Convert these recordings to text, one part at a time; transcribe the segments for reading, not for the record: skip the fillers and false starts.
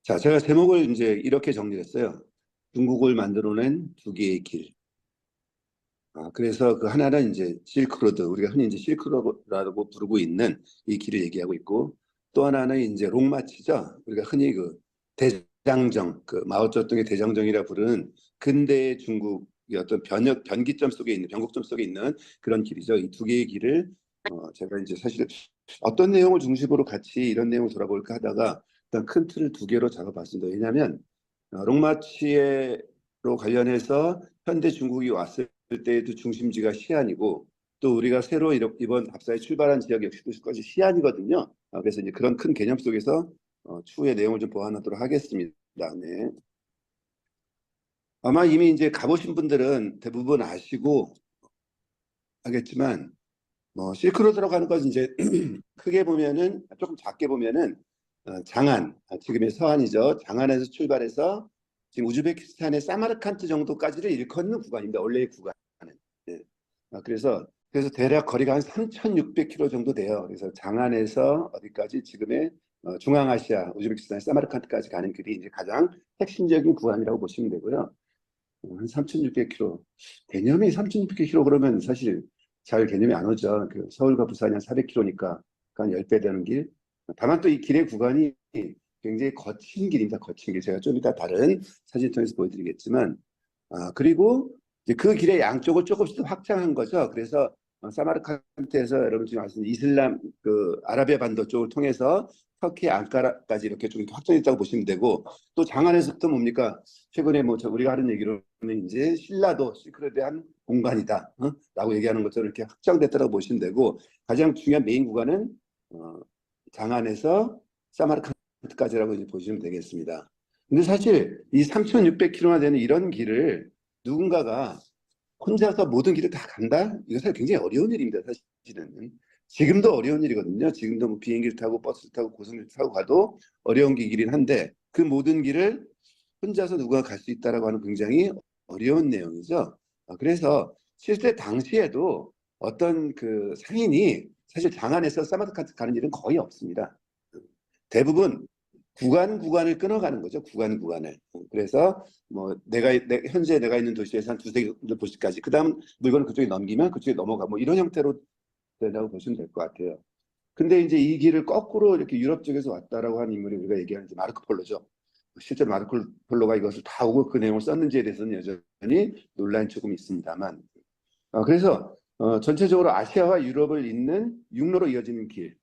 자, 제가 제목을 이제 이렇게 정리했어요. 중국을 만들어낸 두 개의 길. 그래서 그 하나는 이제 실크로드, 우리가 흔히 이제 실크로드라고 부르고 있는 이 길을 얘기하고 있고, 또 하나는 이제 롱마치죠. 우리가 흔히 그 대장정, 그 마오쩌둥의 대장정이라 부르는 근대의 중국의 어떤 변기점 속에 있는, 변곡점 속에 있는 그런 길이죠. 이 두 개의 길을 제가 이제 사실 어떤 내용을 중심으로 같이 이런 내용을 돌아볼까 하다가 일단 큰 틀을 두 개로 잡아봤습니다. 왜냐하면 롱마치에로 관련해서 현대 중국이 왔을 때에도 중심지가 시안이고, 또 우리가 새로 이번 답사에 출발한 지역 역시도 그것이 시안이거든요. 그래서 이제 그런 큰 개념 속에서 추후의 내용을 좀 보완하도록 하겠습니다. 네. 아마 이미 이제 가보신 분들은 대부분 아시고 하겠지만, 실크로드라고 하는 것은 이제 크게 보면은, 조금 작게 보면은 장안, 지금의 서안이죠. 장안에서 출발해서 지금 우즈베키스탄의 사마르칸트 정도까지를 일컫는 구간입니다. 원래의 구간은. 예. 그래서 대략 거리가 한 3,600km 정도 돼요. 그래서 장안에서 어디까지 지금의 중앙아시아, 우즈베키스탄의 사마르칸트까지 가는 길이 이제 가장 핵심적인 구간이라고 보시면 되고요. 한 3,600km. 개념이 3,600km 그러면 사실 잘 개념이 안 오죠. 그 서울과 부산이 한 400km니까 한 10배 되는 길. 다만 또 이 길의 구간이 굉장히 거친 길입니다. 거친 길. 제가 좀 이따 다른 사진 통해서 보여드리겠지만, 그리고 이제 그 길의 양쪽을 조금씩 더 확장한 거죠. 그래서 사마르칸트에서 여러분 지금 아시는 이슬람 그 아라비아 반도 쪽을 통해서 터키 앙카라까지 이렇게 좀 확장했다고 보시면 되고, 또 장안에서부터 뭡니까? 최근에 우리가 하는 얘기로는 이제 신라도 시크릿한 공간이다, 라고 얘기하는 것처럼 이렇게 확장됐다고 보시면 되고, 가장 중요한 메인 구간은 장안에서 사마르칸트까지라고 이제 보시면 되겠습니다. 근데 사실 이 3,600km나 되는 이런 길을 누군가가 혼자서 모든 길을 다 간다? 이거 사실 굉장히 어려운 일입니다. 사실은. 지금도 어려운 일이거든요. 지금도 뭐 비행기를 타고 버스를 타고 고속도로를 타고 가도 어려운 길이긴 한데, 그 모든 길을 혼자서 누가 갈 수 있다라고 하는 굉장히 어려운 내용이죠. 그래서 실제 당시에도 어떤 그 상인이 사실 장안에서 사마르칸트 가는 일은 거의 없습니다. 대부분 구간을 끊어가는 거죠. 구간을. 그래서 뭐 현재 내가 있는 도시에서 한 두세 도시까지, 그다음 물건을 그쪽에 넘기면 그쪽에 넘어가, 뭐 이런 형태로 된다고 보시면 될 것 같아요. 근데 이제 이 길을 거꾸로 이렇게 유럽 쪽에서 왔다라고 하는 인물이 우리가 얘기하는 이제 마르코 폴로죠. 실제 마르코 폴로가 이것을 다 오고 그 내용을 썼는지에 대해서는 여전히 논란이 조금 있습니다만, 그래서 전체적으로 아시아와 유럽을 잇는 육로로 이어지는 길.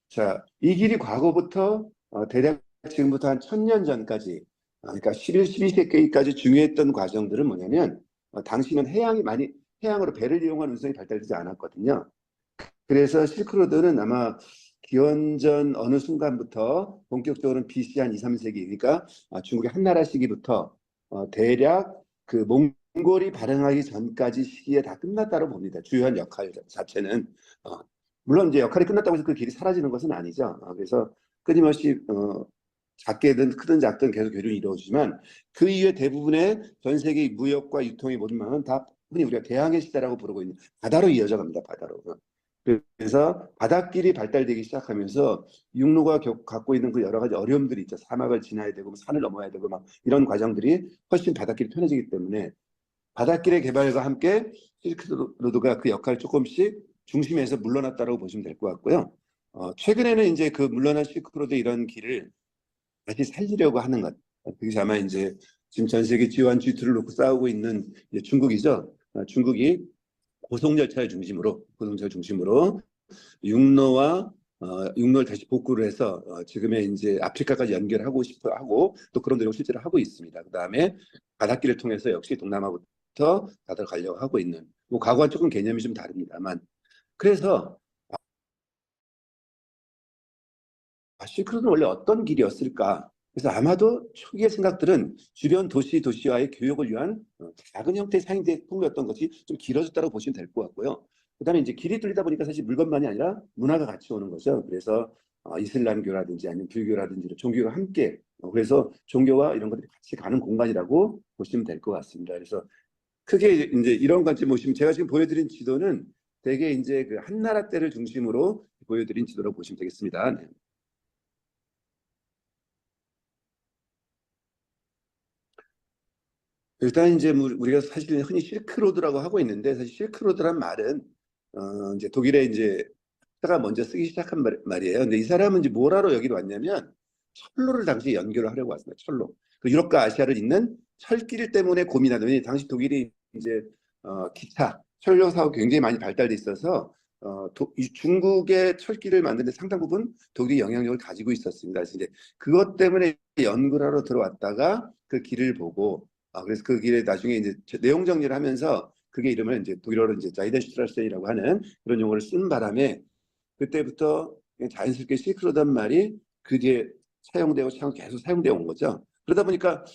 자, 이 길이 과거부터 대략 지금부터 한 1,000년 전까지, 그러니까 11, 12세기까지 중요했던 과정들은 뭐냐면, 당시는 해양으로 배를 이용한 운송이 발달되지 않았거든요. 그래서 실크로드는 아마 기원전 어느 순간부터 본격적으로는 BC 한 2, 3세기, 그러니까 중국의 한나라 시기부터 대략 그 몽골이 발행하기 전까지 시기에 다 끝났다고 봅니다. 주요한 역할 자체는. 물론 이제 역할이 끝났다고 해서 그 길이 사라지는 것은 아니죠. 그래서 끊임없이 작게든 크든 작든 계속 교류는 이루어지지만, 그 이후에 대부분의 전 세계 무역과 유통의 모든 방은 다 흔히 우리가 대항해 시대라고 부르고 있는 바다로 이어져 갑니다. 바다로. 그래서 바닷길이 발달되기 시작하면서 육로가 갖고 있는 그 여러 가지 어려움들이 있죠. 사막을 지나야 되고 산을 넘어야 되고 막 이런 과정들이 훨씬 바닷길이 편해지기 때문에, 바닷길의 개발과 함께 실크로드가 그 역할을 조금씩 중심에서 물러났다고 보시면 될 것 같고요. 최근에는 이제 그 물러난 실크로드 이런 길을 다시 살리려고 하는 것. 그게 아마 이제 지금 전 세계 G1, G2를 놓고 싸우고 있는 이제 중국이죠. 중국이 고속열차를 중심으로 육로를 다시 복구를 해서 지금의 이제 아프리카까지 연결하고 싶어 하고, 또 그런 노력을 실제로 하고 있습니다. 그다음에 바닷길을 통해서 역시 동남아부터 다들 가려고 하고 있는, 뭐 과거와 조금 개념이 좀 다릅니다만, 그래서 실크로드는 원래 어떤 길이었을까? 그래서 아마도 초기의 생각들은 주변 도시와의 교역을 위한 작은 형태의 상인대 통로였던 것이 좀 길어졌다고 보시면 될 것 같고요. 그다음에 이제 길이 뚫리다 보니까 사실 물건만이 아니라 문화가 같이 오는 거죠. 그래서 이슬람교라든지 아니면 불교라든지 종교가 함께, 그래서 종교와 이런 것들이 같이 가는 공간이라고 보시면 될 것 같습니다. 그래서 크게 이제 이런 관점 보시면, 제가 지금 보여드린 지도는 대개 이제 그 한나라 때를 중심으로 보여드린 지도라고 보시면 되겠습니다. 네. 일단 이제 우리가 사실 흔히 실크로드라고 하고 있는데, 사실 실크로드란 말은 이제 독일의 이제 가 먼저 쓰기 시작한 말이에요. 근데 이 사람은 이제 뭐라로 여기로 왔냐면 철로를 당시 연결을 하려고 왔습니다. 철로. 그 유럽과 아시아를 잇는 철길 때문에 고민하던, 왜냐면 당시 독일이 이제 기차 철로 사업 굉장히 많이 발달돼 있어서 이 중국의 철길을 만드는 데 상당 부분 독일이 영향력을 가지고 있었습니다. 그래서 이제 그것 때문에 연구를 하러 들어왔다가 그 길을 보고, 그래서 그 길에 나중에 이제 내용 정리를 하면서 그게 이름을 이제 독일어로 이제 자이덴슈트라세이라고 하는 그런 용어를 쓴 바람에 그때부터 그냥 자연스럽게 실크로드란 말이 그 뒤에 사용되고 계속 사용되어 온 거죠. 그러다 보니까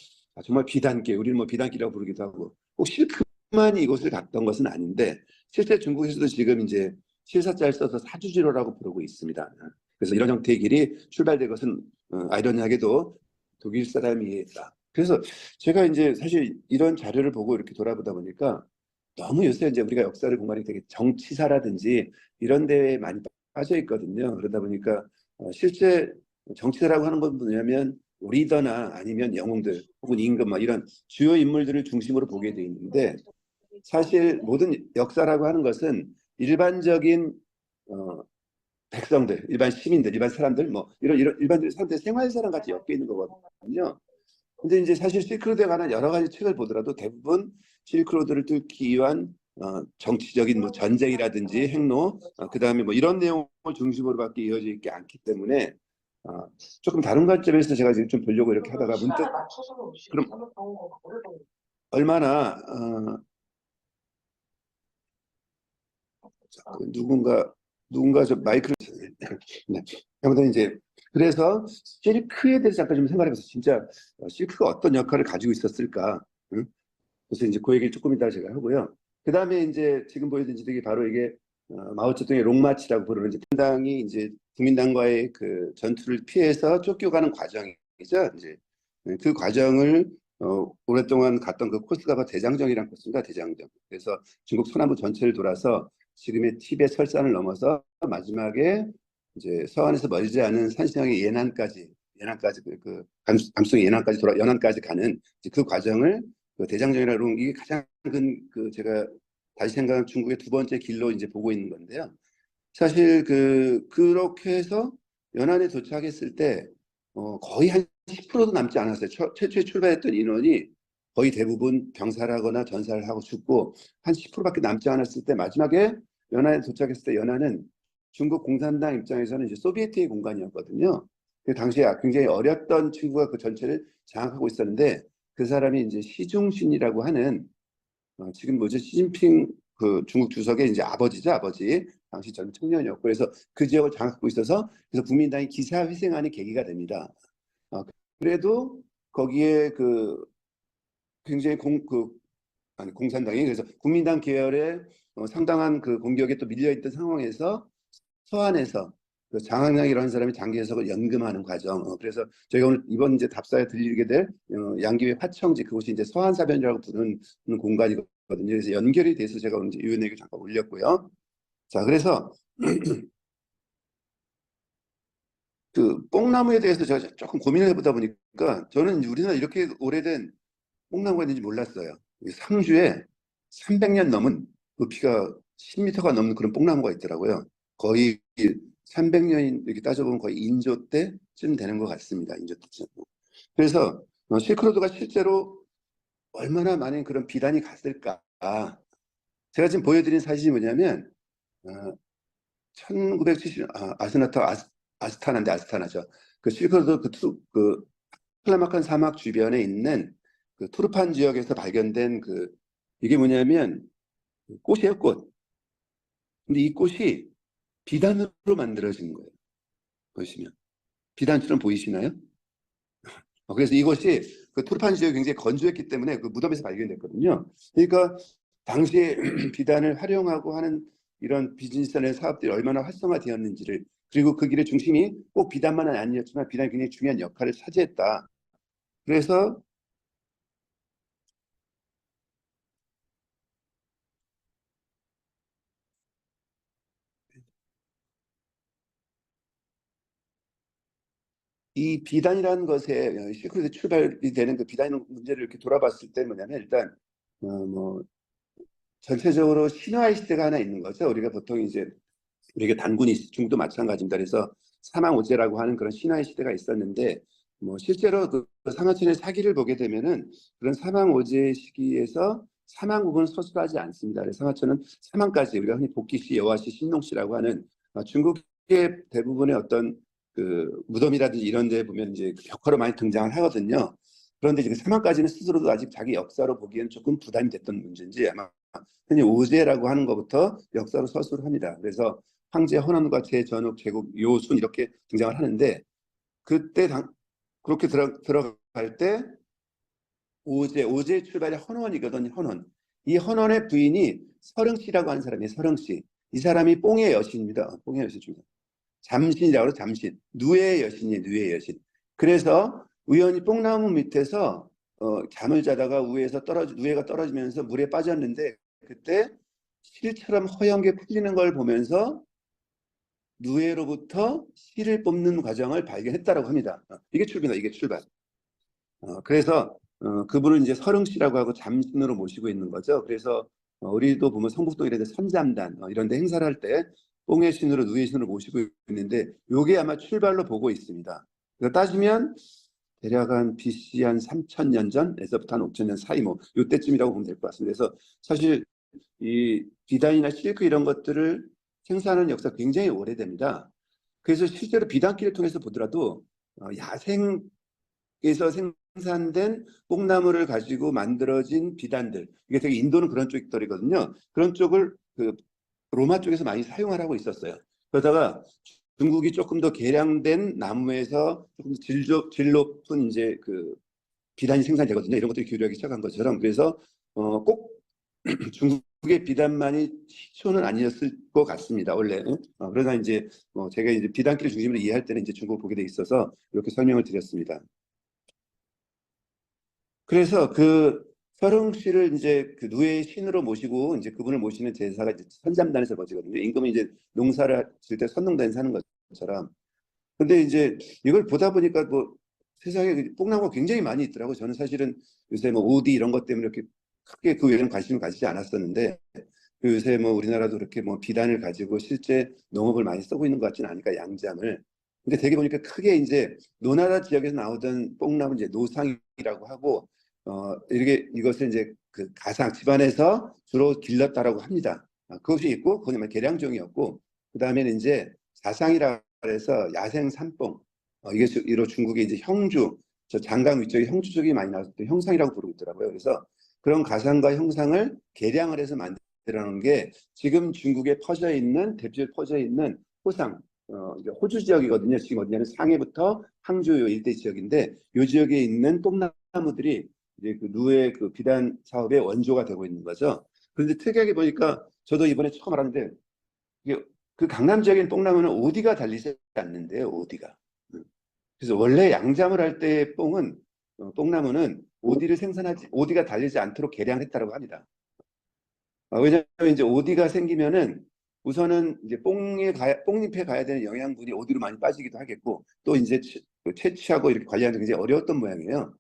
정말 비단길, 우리는 뭐 비단길이라고 부르기도 하고, 꼭 실크만 이곳을 갔던 것은 아닌데, 실제 중국에서도 지금 이제 실사자를 써서 사주지로라고 부르고 있습니다. 그래서 이런 형태의 길이 출발된 것은 아이러니하게도 독일 사람이다. 그래서 제가 이제 사실 이런 자료를 보고 이렇게 돌아보다 보니까 너무 요새 이제 우리가 역사를 공부하는 게 되게 정치사라든지 이런 데에 많이 빠져 있거든요. 그러다 보니까 실제 정치라고 하는 건 뭐냐면 리더나 아니면 영웅들 혹은 임금 막 이런 주요 인물들을 중심으로 보게 돼 있는데, 사실 모든 역사라고 하는 것은 일반적인 어, 백성들, 일반 시민들, 일반 사람들 뭐 이런 일반적인 사람들 생활사랑 같이 엮여 있는 거거든요. 근데 이제 사실 실크로드에 관한 여러 가지 책을 보더라도 대부분 실크로드를 뚫기 위한 정치적인 뭐 전쟁이라든지 행로, 그다음에 뭐 이런 내용을 중심으로밖에 이어져 있지 않기 때문에 조금 다른 관점에서 제가 지금 좀 보려고 이렇게 하다가 문득, 그럼 얼마나 누군가 저 마이크를 네. 아무튼 이제 그래서 실크에 대해서 잠깐 좀 생각해봤어요. 진짜 실크가 어떤 역할을 가지고 있었을까? 응? 그래서 이제 그 얘기를 조금 이따 제가 하고요. 그 다음에 이제 지금 보여드린 지적이 바로 이게 마오쩌둥의 롱마치라고 부르는 이제 당이 이제 국민당과의 그 전투를 피해서 쫓겨가는 과정이죠. 이제 그 과정을 오랫동안 갔던 그 코스가 바로 대장정이라는 코스입니다. 대장정. 그래서 중국 서남부 전체를 돌아서 지금의 티베트 설산을 넘어서 마지막에 이제 서안에서 멀지 않은 산시장의 예난까지 감수성 예난까지 연안까지 가는 이제 그 과정을 그 대장정이라는 이게 가장 큰 그 제가 다시 생각하면 중국의 두 번째 길로 이제 보고 있는 건데요. 사실 그렇게 해서 연안에 도착했을 때 거의 한 10%도 남지 않았어요. 최초에 출발했던 인원이 거의 대부분 병사라거나 전사를 하고 죽고 한 10%밖에 남지 않았을 때 마지막에 연안에 도착했을 때 연안은 중국 공산당 입장에서는 이제 소비에트의 공간이었거든요. 그 당시에 굉장히 어렸던 친구가 그 전체를 장악하고 있었는데 그 사람이 이제 시중신이라고 하는 지금 뭐지 시진핑 그 중국 주석의 이제 아버지죠, 아버지. 당시 젊은 청년이었고 그래서 그 지역을 장악하고 있어서 그래서 국민당이 기사회생하는 계기가 됩니다. 그래도 거기에 그 굉장히 아니 공산당이 그래서 국민당 계열의 상당한 그 공격에 또 밀려있던 상황에서 서안에서 그 장학량이라는 사람이 장기해석을 연금하는 과정. 그래서 저희가 오늘 이번 이제 답사에 들리게 될 양기의 화청지 그곳이 이제 서안사변이라고 부르는 공간이거든요. 그래서 연결이 돼서 제가 오늘 이 얘기 잠깐 올렸고요. 자, 그래서 그 뽕나무에 대해서 제가 조금 고민을 해보다 보니까 저는 우리나라 이렇게 오래된 뽕나무가 있는지 몰랐어요. 상주에 300년 넘은 높이가 10m가 넘는 그런 뽕나무가 있더라고요. 거의 300년 이렇게 따져보면 거의 인조 때쯤 되는 것 같습니다. 인조 때쯤. 그래서 실크로드가 실제로 얼마나 많은 그런 비단이 갔을까. 제가 지금 보여드린 사진이 뭐냐면 1970 아스타나인데 아스타나죠. 그 실크로드 그 클라마칸 사막 주변에 있는 그 투르판 지역에서 발견된 그 이게 뭐냐면 꽃이에요, 꽃. 근데 이 꽃이 비단으로 만들어진 거예요. 보시면 비단처럼 보이시나요? 그래서 이것이 그 투르판 지역이 굉장히 건조했기 때문에 그 무덤에서 발견됐거든요. 그러니까 당시에 비단을 활용하고 하는 이런 비즈니스의 사업들이 얼마나 활성화되었는지를, 그리고 그 길의 중심이 꼭 비단만은 아니었지만 비단이 굉장히 중요한 역할을 차지했다. 그래서 이 비단이라는 것에 실크로드 출발이 되는 그 비단 문제를 이렇게 돌아봤을 때 뭐냐면 일단 뭐 전체적으로 신화의 시대가 하나 있는 거죠. 우리가 보통 이제 우리가 단군이 중국도 마찬가지입니다. 그래서 사망오제라고 하는 그런 신화의 시대가 있었는데 뭐 실제로 그 상하천의 사기를 보게 되면은 그런 사망오제 시기에서 사망국은 서술하지 않습니다. 그래서 상하천은 사망까지 우리가 흔히 복기시, 여화시, 신농시라고 하는 중국의 대부분의 어떤 그 무덤이라든지 이런 데 보면 이제 벽화로 많이 등장을 하거든요. 그런데 이제 사망까지는 스스로도 아직 자기 역사로 보기에는 조금 부담이 됐던 문제인지 아마 흔히 오제라고 하는 것부터 역사로 서술을 합니다. 그래서 황제 헌원과 제전욱, 제국, 요순 이렇게 등장을 하는데 그때 그렇게 들어갈 때 오제 출발이 헌원이거든요. 헌원. 이 헌원의 부인이 서릉씨라고 하는 사람이에요. 서릉씨. 이 사람이 뽕의 여신입니다. 뽕의 여신입니다. 잠신이라고 해서 잠신. 누의 여신이에요. 누의 여신. 그래서 우연히 뽕나무 밑에서 잠을 자다가 누에가 떨어지면서 물에 빠졌는데 그때 실처럼 허연게 풀리는 걸 보면서 누에로부터 씨를 뽑는 과정을 발견했다라고 합니다. 이게 출비다, 이게 출발. 그래서 그분을 이제 서릉씨라고 하고 잠신으로 모시고 있는 거죠. 그래서 우리도 보면 성북동 이런 데 선잠단 이런 데 행사를 할 때 뽕의 신으로 누의 신으로 모시고 있는데 요게 아마 출발로 보고 있습니다. 그래서 따지면 대략 한 BC 한 3,000년 전에서부터 한 5,000년 사이 뭐 요때쯤이라고 보면 될 것 같습니다. 그래서 사실 이 비단이나 실크 이런 것들을 생산하는 역사가 굉장히 오래됩니다. 그래서 실제로 비단길을 통해서 보더라도 야생에서 생산된 뽕나무를 가지고 만들어진 비단들, 이게 되게 인도는 그런 쪽이거든요. 그런 쪽을 그 로마 쪽에서 많이 사용하라고 있었어요. 그러다가 중국이 조금 더 개량된 나무에서 조금 질 높은 이제 그 비단이 생산되거든요. 이런 것들이 교류하기 시작한 것처럼. 그래서 꼭 중국의 비단만이 시초는 아니었을 것 같습니다. 원래. 그러나 이제 제가 이제 비단길을 중심으로 이해할 때는 이제 중국을 보게 돼 있어서 이렇게 설명을 드렸습니다. 그래서 그 서릉 씨를 이제 그 누의 신으로 모시고 이제 그분을 모시는 제사가 이제 선잠단에서 벌어지거든요. 임금은 이제 농사를 질 때 선농단에서 하는 것처럼. 근데 이제 이걸 보다 보니까 뭐 세상에 뽕나무가 굉장히 많이 있더라고요. 저는 사실은 요새 뭐 오디 이런 것 때문에 이렇게 크게 그 외에는 관심을 가지지 않았었는데 그 요새 뭐 우리나라도 이렇게 뭐 비단을 가지고 실제 농업을 많이 쓰고 있는 것 같지는 않으니까 양잠을. 근데 되게 보니까 크게 이제 노나라 지역에서 나오던 뽕나무 이제 노상이라고 하고 이렇게 이것을 이제 그 가상 집안에서 주로 길렀다라고 합니다. 그것이 있고 그건 계량종이었고 그 다음에는 이제 자상이라 그래서 야생 산봉 이게 이로 중국의 이제 형주 저 장강 위쪽에 형주 쪽이 많이 나왔을 때 형상이라고 부르고 있더라고요. 그래서 그런 가상과 형상을 개량을 해서 만들어 놓은 게 지금 중국에 퍼져 있는 대표적으로 퍼져 있는 호상 이제 호주 지역이거든요. 지금 어디냐면 상해부터 항주 일대 지역인데 이 지역에 있는 뽕나무들이 이제 그 누의 그 비단 사업의 원조가 되고 있는 거죠. 그런데 특이하게 보니까 저도 이번에 처음 알았는데 이게 그 강남 지역엔 뽕나무는 오디가 달리지 않는데요. 오디가. 그래서 원래 양잠을 할 때 뽕나무는 오디가 달리지 않도록 개량했다고 합니다. 왜냐하면 이제 오디가 생기면은 우선은 이제 뽕잎에 가야 되는 영양분이 오디로 많이 빠지기도 하겠고 또 이제 채취하고 이렇게 관리하는 게 굉장히 어려웠던 모양이에요.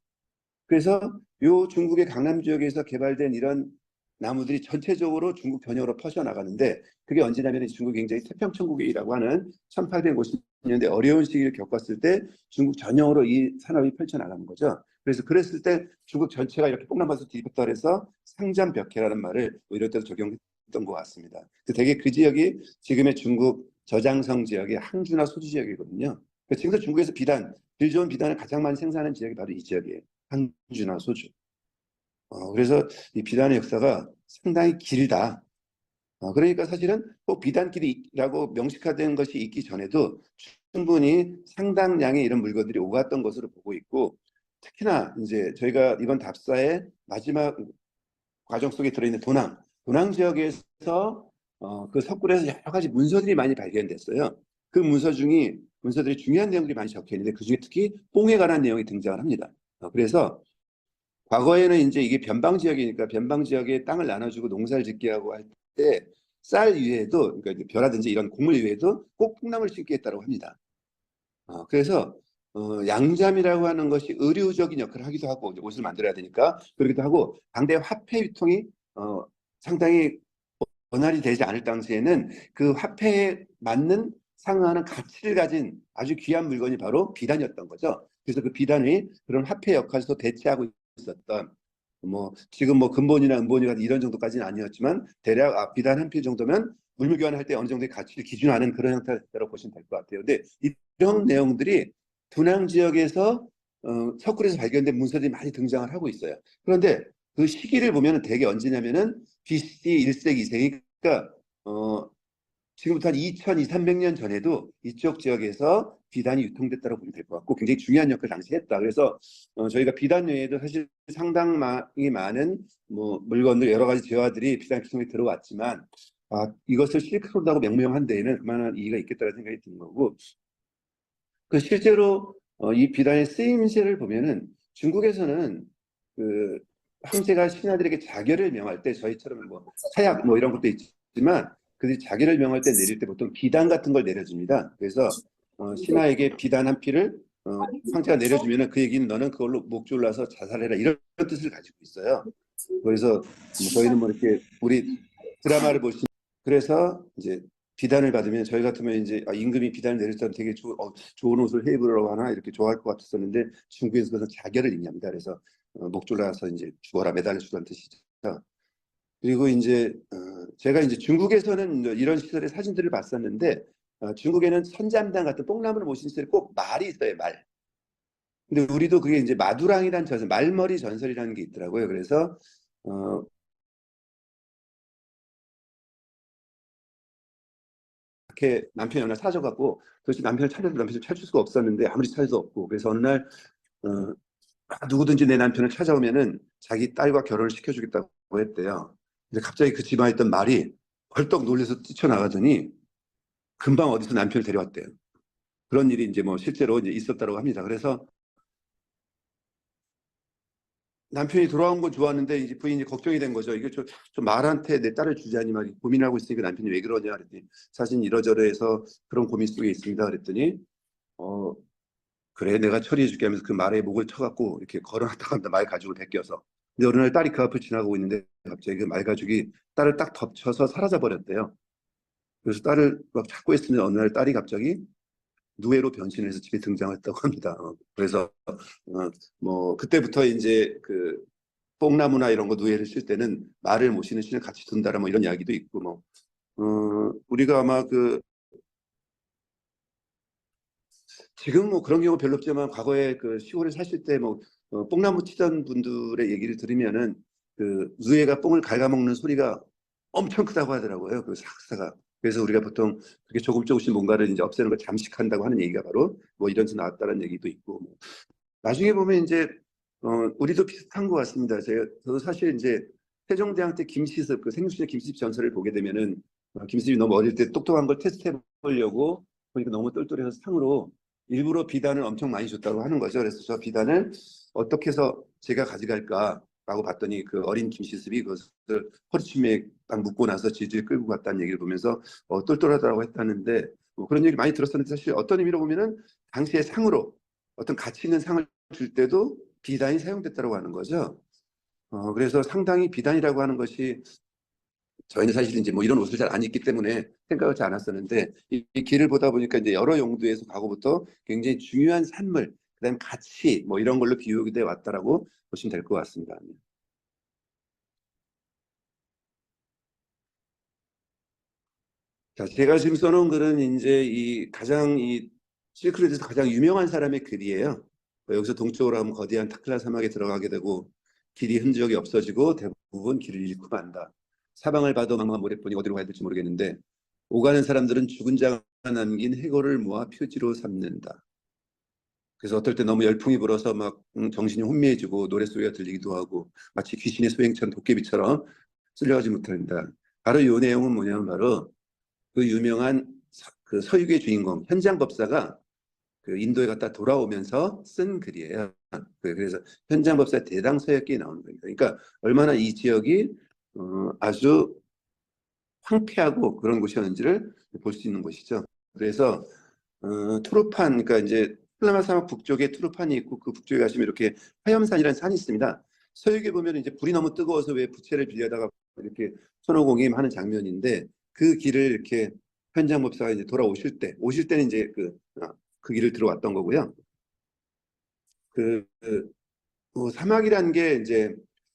그래서 요 중국의 강남 지역에서 개발된 이런 나무들이 전체적으로 중국 전역으로 퍼져나가는데 그게 언제냐면 중국이 굉장히 태평천국이라고 하는 1850년대 어려운 시기를 겪었을 때 중국 전역으로 이 산업이 펼쳐나가는 거죠. 그래서 그랬을 때 중국 전체가 이렇게 뽕나무에서 뒤집혔다 그래서 상잠벽해라는 말을 뭐 이럴 때도 적용했던 것 같습니다. 되게 그 지역이 지금의 중국 저장성 지역의 항주나 소주 지역이거든요. 지금도 중국에서 질 좋은 비단을 가장 많이 생산하는 지역이 바로 이 지역이에요. 항주나 소주. 그래서 이 비단의 역사가 상당히 길다. 그러니까 사실은 꼭 비단길이라고 명시화된 것이 있기 전에도 충분히 상당량의 이런 물건들이 오갔던 것으로 보고 있고 특히나 이제 저희가 이번 답사의 마지막 과정 속에 들어있는 도낭 지역에서 그 석굴에서 여러 가지 문서들이 많이 발견됐어요. 그 문서들이 중요한 내용들이 많이 적혀 있는데 그중에 특히 뽕에 관한 내용이 등장을 합니다. 그래서 과거에는 이제 이게 변방 지역이니까 변방 지역에 땅을 나눠주고 농사를 짓게 하고 할 때 쌀 위에도 그러니까 벼라든지 이런 곡물 위에도 꼭 콩나물을 심게 했다고 합니다. 그래서 양잠이라고 하는 것이 의료적인 역할을 하기도 하고 이제 옷을 만들어야 되니까 그러기도 하고 당대 화폐 유통이 상당히 원활히 되지 않을 당시에는 그 화폐에 맞는 상응하는 가치를 가진 아주 귀한 물건이 바로 비단이었던 거죠. 그래서 그 비단이 그런 화폐 역할에서 대체하고 있었던 뭐 지금 뭐 근본이나 은본이나 이런 정도까지는 아니었지만 대략 비단 한 필 정도면 물물 교환할 때 어느 정도의 가치를 기준하는 그런 형태라고 보시면 될 것 같아요. 근데 이런 내용들이 분당 지역에서 석굴에서 발견된 문서들이 많이 등장을 하고 있어요. 그런데 그 시기를 보면은 대개 언제냐면은 BC 1세기, 2세기, 그러니까 지금부터 한 2200, 300년 전에도 이쪽 지역에서 비단이 유통됐다고 보면 될 것 같고 굉장히 중요한 역할을 당시 했다. 그래서 저희가 비단 외에도 사실 상당히 많은 뭐 물건들 여러 가지 재화들이 비단 기통에 들어왔지만 이것을 실크로드하고 명명한 데에는 그만한 이의가 있겠다는 생각이 드는 거고 그 실제로 이 비단의 쓰임새를 보면은 중국에서는 그 황제가 신하들에게 자결을 명할 때 저희처럼 뭐 사약 뭐 이런 것도 있지만 그들이 자결을 명할 때 내릴 때 보통 비단 같은 걸 내려줍니다. 그래서 신하에게 비단 한 필을 황제가 내려주면은 그 얘기는 너는 그걸로 목 졸라서 자살해라 이런 뜻을 가지고 있어요. 그래서 뭐 저희는 뭐 이렇게 우리 드라마를 보시면 그래서 이제 비단을 받으면 저희 같으면 이제 임금이 비단을 내렸다면 되게 좋은 옷을 해입으라고 하나 이렇게 좋아할 것 같았었는데 중국에서 그것은 자결을 의미합니다. 그래서 목 졸라서 이제 죽어라 매달려 주라는 뜻이죠. 그리고 이제 제가 이제 중국에서는 이런 시설의 사진들을 봤었는데 중국에는 선잠단 같은 뽕나무를 모신 시설에 꼭 말이 있어요. 말. 근데 우리도 그게 이제 마두랑이라는 전설, 말머리 전설이라는 게 있더라고요. 그래서 이렇게 남편이 어느 날 사줘갖고 도대체 남편을 찾아도 남편을 찾을 수가 없었는데 아무리 찾아도 없고 그래서 어느 날 어, 누구든지 내 남편을 찾아오면은 자기 딸과 결혼을 시켜주겠다고 했대요. 근데 갑자기 그 집안에 있던 말이 벌떡 놀라서 뛰쳐나가더니 금방 어디서 남편을 데려왔대요. 그런 일이 이제 뭐 실제로 이제 있었다고 합니다. 그래서 남편이 돌아온 건 좋았는데 이제 부인이 걱정이 된 거죠. 이게 좀 말한테 내 딸을 주자니 막 고민하고 있으니까 남편이 왜 그러냐 그랬더니 사실 이러저러해서 그런 고민 속에 있습니다. 그랬더니 어 그래 내가 처리해 줄게 하면서 그 말에 목을 쳐갖고 이렇게 걸어놨다가 갑니다. 말 가죽을 벗겨서. 근데 어느 날 딸이 그 앞을 지나가고 있는데 갑자기 그 말 가죽이 딸을 딱 덮쳐서 사라져 버렸대요. 그래서 딸을 막 찾고 있으면 어느 날 딸이 갑자기 누에로 변신해서 집에 등장했다고 합니다. 그래서 뭐 그때부터 이제 그 뽕나무나 이런 거 누에를 쓸 때는 말을 모시는 신을 같이 둔다라 뭐 이런 이야기도 있고 뭐 우리가 아마 그 지금 뭐 그런 경우 별로 없지만 과거에 그 시골에 사실 때 뭐 뽕나무 치던 분들의 얘기를 들으면은 그 누에가 뽕을 갉아먹는 소리가 엄청 크다고 하더라고요. 그 삭사가. 그래서 우리가 보통 그렇게 조금씩 뭔가를 이제 없애는 걸 잠식한다고 하는 얘기가 바로 뭐 이런 데 나왔다는 얘기도 있고 뭐. 나중에 보면 이제 우리도 비슷한 것 같습니다. 저도 사실 이제 세종대왕 때 김시습 그 생육신의 김시습 전설을 보게 되면은 김시습이 너무 어릴 때 똑똑한 걸 테스트해 보려고 보니까 너무 똘똘해서 상으로 일부러 비단을 엄청 많이 줬다고 하는 거죠. 그래서 저 비단을 어떻게 해서 제가 가져갈까라고 봤더니 그 어린 김시습이 그것을 허리춤에 딱 묶고 나서 질질 끌고 갔다는 얘기를 보면서 똘똘하다고 했다는데 뭐 그런 얘기 많이 들었었는데 사실 어떤 의미로 보면은 당시의 상으로 어떤 가치 있는 상을 줄 때도 비단이 사용됐다고 하는 거죠. 그래서 상당히 비단이라고 하는 것이 저희는 사실 이제 뭐 이런 옷을 잘 안 입기 때문에 생각하지 않았었는데 이 길을 보다 보니까 이제 여러 용도에서 과거부터 굉장히 중요한 산물, 그다음 가치 뭐 이런 걸로 비유가 돼 왔다라고 보시면 될 것 같습니다. 자, 제가 지금 써놓은 글은 이제 이 가장 이 실크로드에서 가장 유명한 사람의 글이에요. 여기서 동쪽으로 하면 거대한 타클라 사막에 들어가게 되고 길이 흔적이 없어지고 대부분 길을 잃고 만다. 사방을 봐도 망망한 모래뿐이 어디로 가야 될지 모르겠는데 오가는 사람들은 죽은 자가 남긴 해골을 모아 표지로 삼는다. 그래서 어떨 때 너무 열풍이 불어서 막 정신이 혼미해지고 노랫소리가 들리기도 하고 마치 귀신의 소행처럼 도깨비처럼 쓸려가지 못한다. 바로 이 내용은 뭐냐면 바로 그 유명한 그 서유기의 주인공 현장법사가 그 인도에 갔다 돌아오면서 쓴 글이에요. 그래서 현장법사 대당서역기에 나오는 겁니다. 그러니까 얼마나 이 지역이 아주 황폐하고 그런 곳이었는지를 볼 수 있는 곳이죠. 그래서 투르판 그러니까 이제 타클라마 사막 북쪽에 투르판이 있고 그 북쪽에 가시면 이렇게 화염산이라는 산이 있습니다. 서쪽에 보면 이제 불이 너무 뜨거워서 왜 부채를 빌려다가 이렇게 손오공임 하는 장면인데 그 길을 이렇게 현장 법사가 이제 돌아오실 때 오실 때는 이제 그 길을 들어왔던 거고요. 사막이라는 게 이제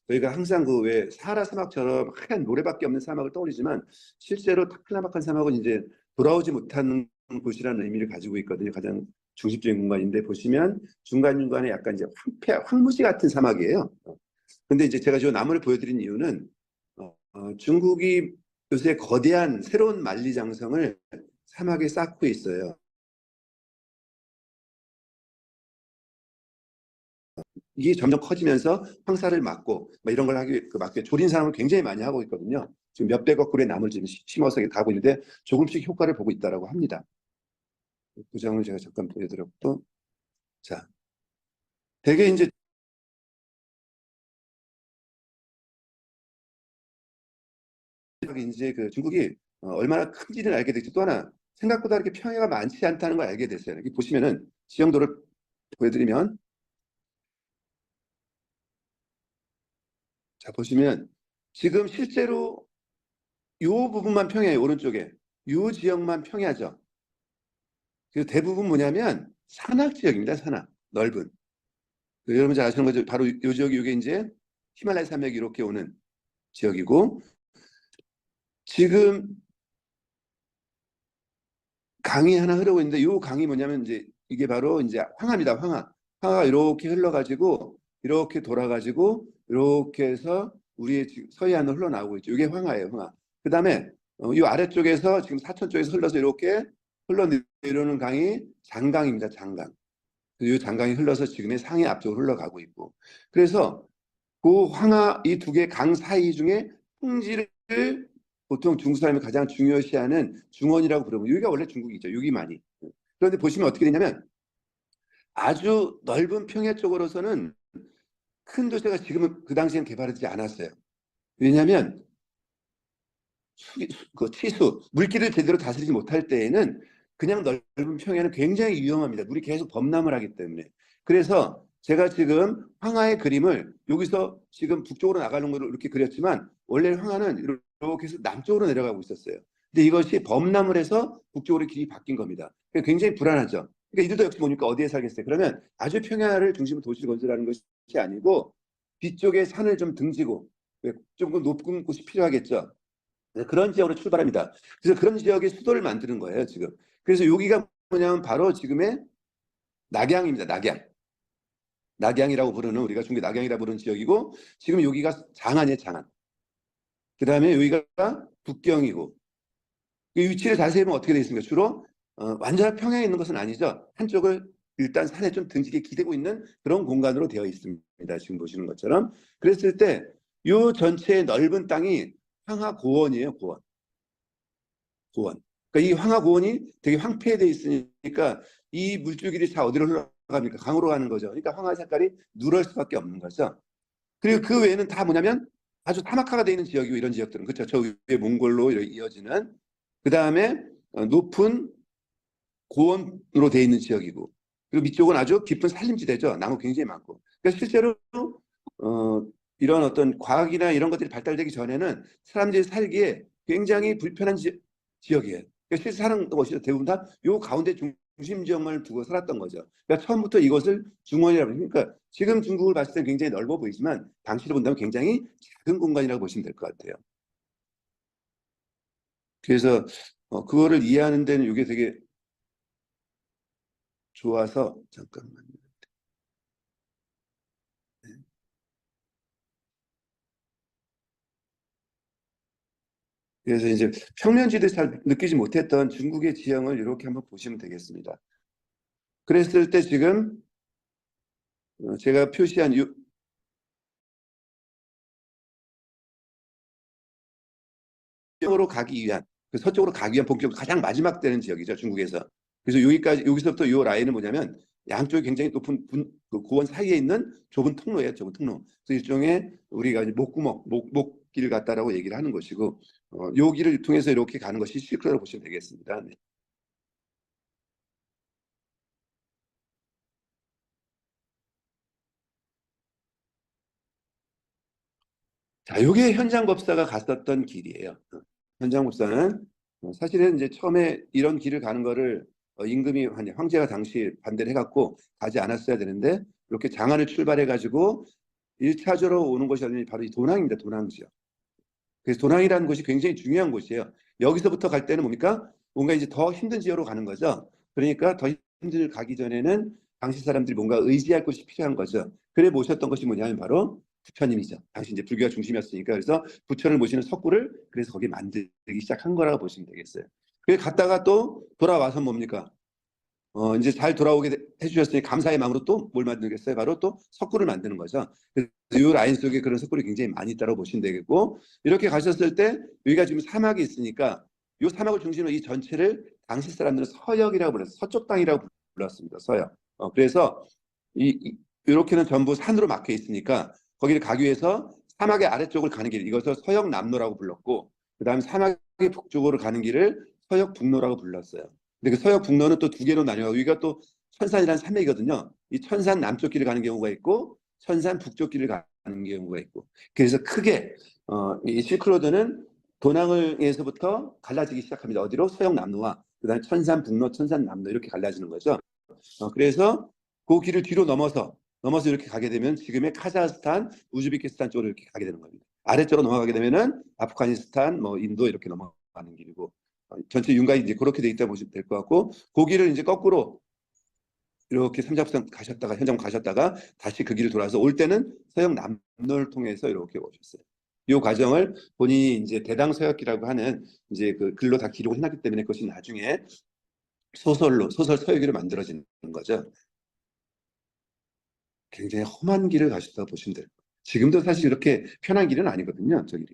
저희가 항상 그 왜 사하라 사막처럼 하얀 모래밖에 없는 사막을 떠올리지만 실제로 타클라마칸 사막은 이제 돌아오지 못하는 곳이라는 의미를 가지고 있거든요. 가장 중심적인 공간인데 보시면 중간중간에 약간 이제 황무지 같은 사막이에요. 근데 이제 제가 저 나무를 보여드린 이유는 중국이 요새 거대한 새로운 만리장성을 사막에 쌓고 있어요. 이게 점점 커지면서 황사를 막고 이런 걸 막기 위해 조린 사람을 굉장히 많이 하고 있거든요. 지금 몇백억 그루의 나무를 지금 심어서 가고 있는데 조금씩 효과를 보고 있다고 합니다. 그 장을 제가 잠깐 보여드렸고, 자, 대개 이제 그 중국이 얼마나 큰지를 알게 됐지. 또 하나 생각보다 이렇게 평야가 많지 않다는 걸 알게 됐어요. 여기 보시면은 지형도를 보여드리면, 자 보시면 지금 실제로 요 부분만 평야예요. 오른쪽에 요 지역만 평야죠. 그리고 대부분 뭐냐면 산악 지역입니다. 산악 넓은. 여러분 잘 아시는 거죠. 바로 요 지역이 이게 이제 히말라야 산맥이 이렇게 오는 지역이고 지금 강이 하나 흐르고 있는데 이 강이 뭐냐면 이제 이게 바로 이제 황하입니다. 황하. 황하가 이렇게 흘러가지고 이렇게 돌아가지고 이렇게 해서 우리의 서해안으로 흘러나오고 있죠. 이게 황하예요. 황하. 그다음에 이 아래쪽에서 지금 사천 쪽에서 흘러서 이렇게 흘러내려오는 강이 장강입니다. 장강. 이 장강이 흘러서 지금의 상해 앞쪽으로 흘러가고 있고. 그래서 그 황하 이 두 개 강 사이 중에 풍지를 보통 중국 사람이 가장 중요시하는 중원이라고 부르고 여기가 원래 중국이죠. 여기 많이. 그런데 보시면 어떻게 되냐면 아주 넓은 평야 쪽으로서는 큰 도시가 지금은 그 당시에는 개발되지 않았어요. 왜냐하면 그 치수, 물기를 제대로 다스리지 못할 때에는 그냥 넓은 평야는 굉장히 위험합니다. 물이 계속 범람을 하기 때문에. 그래서 제가 지금 황하의 그림을 여기서 지금 북쪽으로 나가는 걸로 이렇게 그렸지만 원래 황하는 이렇게 해서 남쪽으로 내려가고 있었어요. 근데 이것이 범람을 해서 북쪽으로 길이 바뀐 겁니다. 그러니까 굉장히 불안하죠. 그러니까 이들도 역시 보니까 어디에 살겠어요? 그러면 아주 평야를 중심으로 도시를 건설하는 것이 아니고 뒤쪽에 산을 좀 등지고 조금 높은 곳이 필요하겠죠. 그런 지역으로 출발합니다. 그래서 그런 지역의 수도를 만드는 거예요, 지금. 그래서 여기가 뭐냐면 바로 지금의 낙양입니다, 낙양. 낙양이라고 부르는 우리가 중국 낙양이라고 부르는 지역이고 지금 여기가 장안이에요, 장안. 그 다음에 여기가 북경이고 이 위치를 자세히 보면 어떻게 되어 있습니까? 주로 완전한 평야에 있는 것은 아니죠. 한쪽을 일단 산에 좀 등지게 기대고 있는 그런 공간으로 되어 있습니다. 지금 보시는 것처럼. 그랬을 때 이 전체의 넓은 땅이 황하 고원이에요, 고원. 고원. 그러니까 이 황하 고원이 되게 황폐되어 있으니까 이 물줄기들이 다 어디로 흘러갑니까? 강으로 가는 거죠. 그러니까 황하 색깔이 누럴 수밖에 없는 거죠. 그리고 그 외에는 다 뭐냐면 아주 사막화가 되어 있는 지역이고 이런 지역들은 그렇죠. 저 위에 몽골로 이어지는 그 다음에 높은 고원으로 되어 있는 지역이고 그리고 밑쪽은 아주 깊은 산림지대죠. 나무 굉장히 많고. 그러니까 실제로 어, 이런 어떤 과학이나 이런 것들이 발달되기 전에는 사람들이 살기에 굉장히 불편한 지역이에요. 그러니까 실제 사는 곳이 대부분 다 요 가운데 중심 지역만을 두고 살았던 거죠. 그러니까 처음부터 이것을 중원이라고 그러니까 지금 중국을 봤을 때 굉장히 넓어 보이지만 당시로 본다면 굉장히 작은 공간이라고 보시면 될 것 같아요. 그래서 그거를 이해하는 데는 이게 되게 좋아서 잠깐만요. 그래서 이제 평면지대 잘 느끼지 못했던 중국의 지형을 이렇게 한번 보시면 되겠습니다. 그랬을 때 지금 제가 표시한 서쪽으로 가기 위한 서쪽으로 가기 위한 본격 가장 마지막 되는 지역이죠 중국에서. 그래서 여기까지 여기서부터 이 라인은 뭐냐면 양쪽이 굉장히 높은 그 고원 사이에 있는 좁은 통로예요, 좁은 통로. 그래서 일종의 우리가 이제 목구멍, 목길 같다라고 얘기를 하는 것이고 요 길을 통해서 이렇게 가는 것이 실크라고 보시면 되겠습니다. 네. 자, 요게 현장법사가 갔었던 길이에요. 현장법사는 사실은 이제 처음에 이런 길을 가는 거를 임금이 황제가 당시 반대를 해갖고 가지 않았어야 되는데 이렇게 장안을 출발해가지고 1차적으로 오는 곳이 어디 바로 이 도낭입니다. 도낭 지역. 그래서 도낭이라는 곳이 굉장히 중요한 곳이에요. 여기서부터 갈 때는 뭡니까? 뭔가 이제 더 힘든 지역으로 가는 거죠. 그러니까 더 힘든 가기 전에는 당시 사람들이 뭔가 의지할 곳이 필요한 거죠. 그래 모셨던 것이 뭐냐면 바로 부처님이죠. 당시 이제 불교가 중심이었으니까 그래서 부처를 모시는 석굴을 그래서 거기 만들기 시작한 거라고 보시면 되겠어요. 그래 갔다가 또 돌아와서 뭡니까? 이제 잘 돌아오게 해주셨으니 감사의 마음으로 또 뭘 만들겠어요? 바로 또 석굴을 만드는 거죠. 그래서 이 라인 속에 그런 석굴이 굉장히 많이 있다고 보시면 되겠고, 이렇게 가셨을 때 여기가 지금 사막이 있으니까 이 사막을 중심으로 이 전체를 당시 사람들은 서역이라고 불렀어요. 서쪽 땅이라고 불렀습니다. 서역. 그래서 이렇게는 전부 산으로 막혀 있으니까 거기를 가기 위해서 사막의 아래쪽을 가는 길, 이것을 서역남로라고 불렀고, 그 다음에 사막의 북쪽으로 가는 길을 서역북로라고 불렀어요. 근데 그 서역 북로는 또 두 개로 나뉘어요. 여기가 또 천산이라는 산맥이거든요. 이 천산 남쪽 길을 가는 경우가 있고 천산 북쪽 길을 가는 경우가 있고. 그래서 크게 이 실크로드는 도낭을에서부터 갈라지기 시작합니다. 어디로? 서역 남로와 그다음에 천산 북로, 천산 남로 이렇게 갈라지는 거죠. 그래서 그 길을 뒤로 넘어서 이렇게 가게 되면 지금의 카자흐스탄, 우즈베키스탄 쪽으로 이렇게 가게 되는 겁니다. 아래쪽으로 넘어가게 되면은 아프가니스탄, 뭐 인도 이렇게 넘어가는 길이고 전체 윤곽이 이제 그렇게 돼 있다 보시면 될 것 같고 그 길을 이제 거꾸로 이렇게 삼잡산 가셨다가 현장 가셨다가 다시 그 길을 돌아서 올 때는 서역 남로를 통해서 이렇게 오셨어요. 이 과정을 본인이 이제 대당서역기라고 하는 이제 그 글로 다 기록을 해놨기 때문에 그것이 나중에 소설 서역기로 만들어지는 거죠. 굉장히 험한 길을 가셨다고 보시면 돼요. 지금도 사실 이렇게 편한 길은 아니거든요, 저 길이.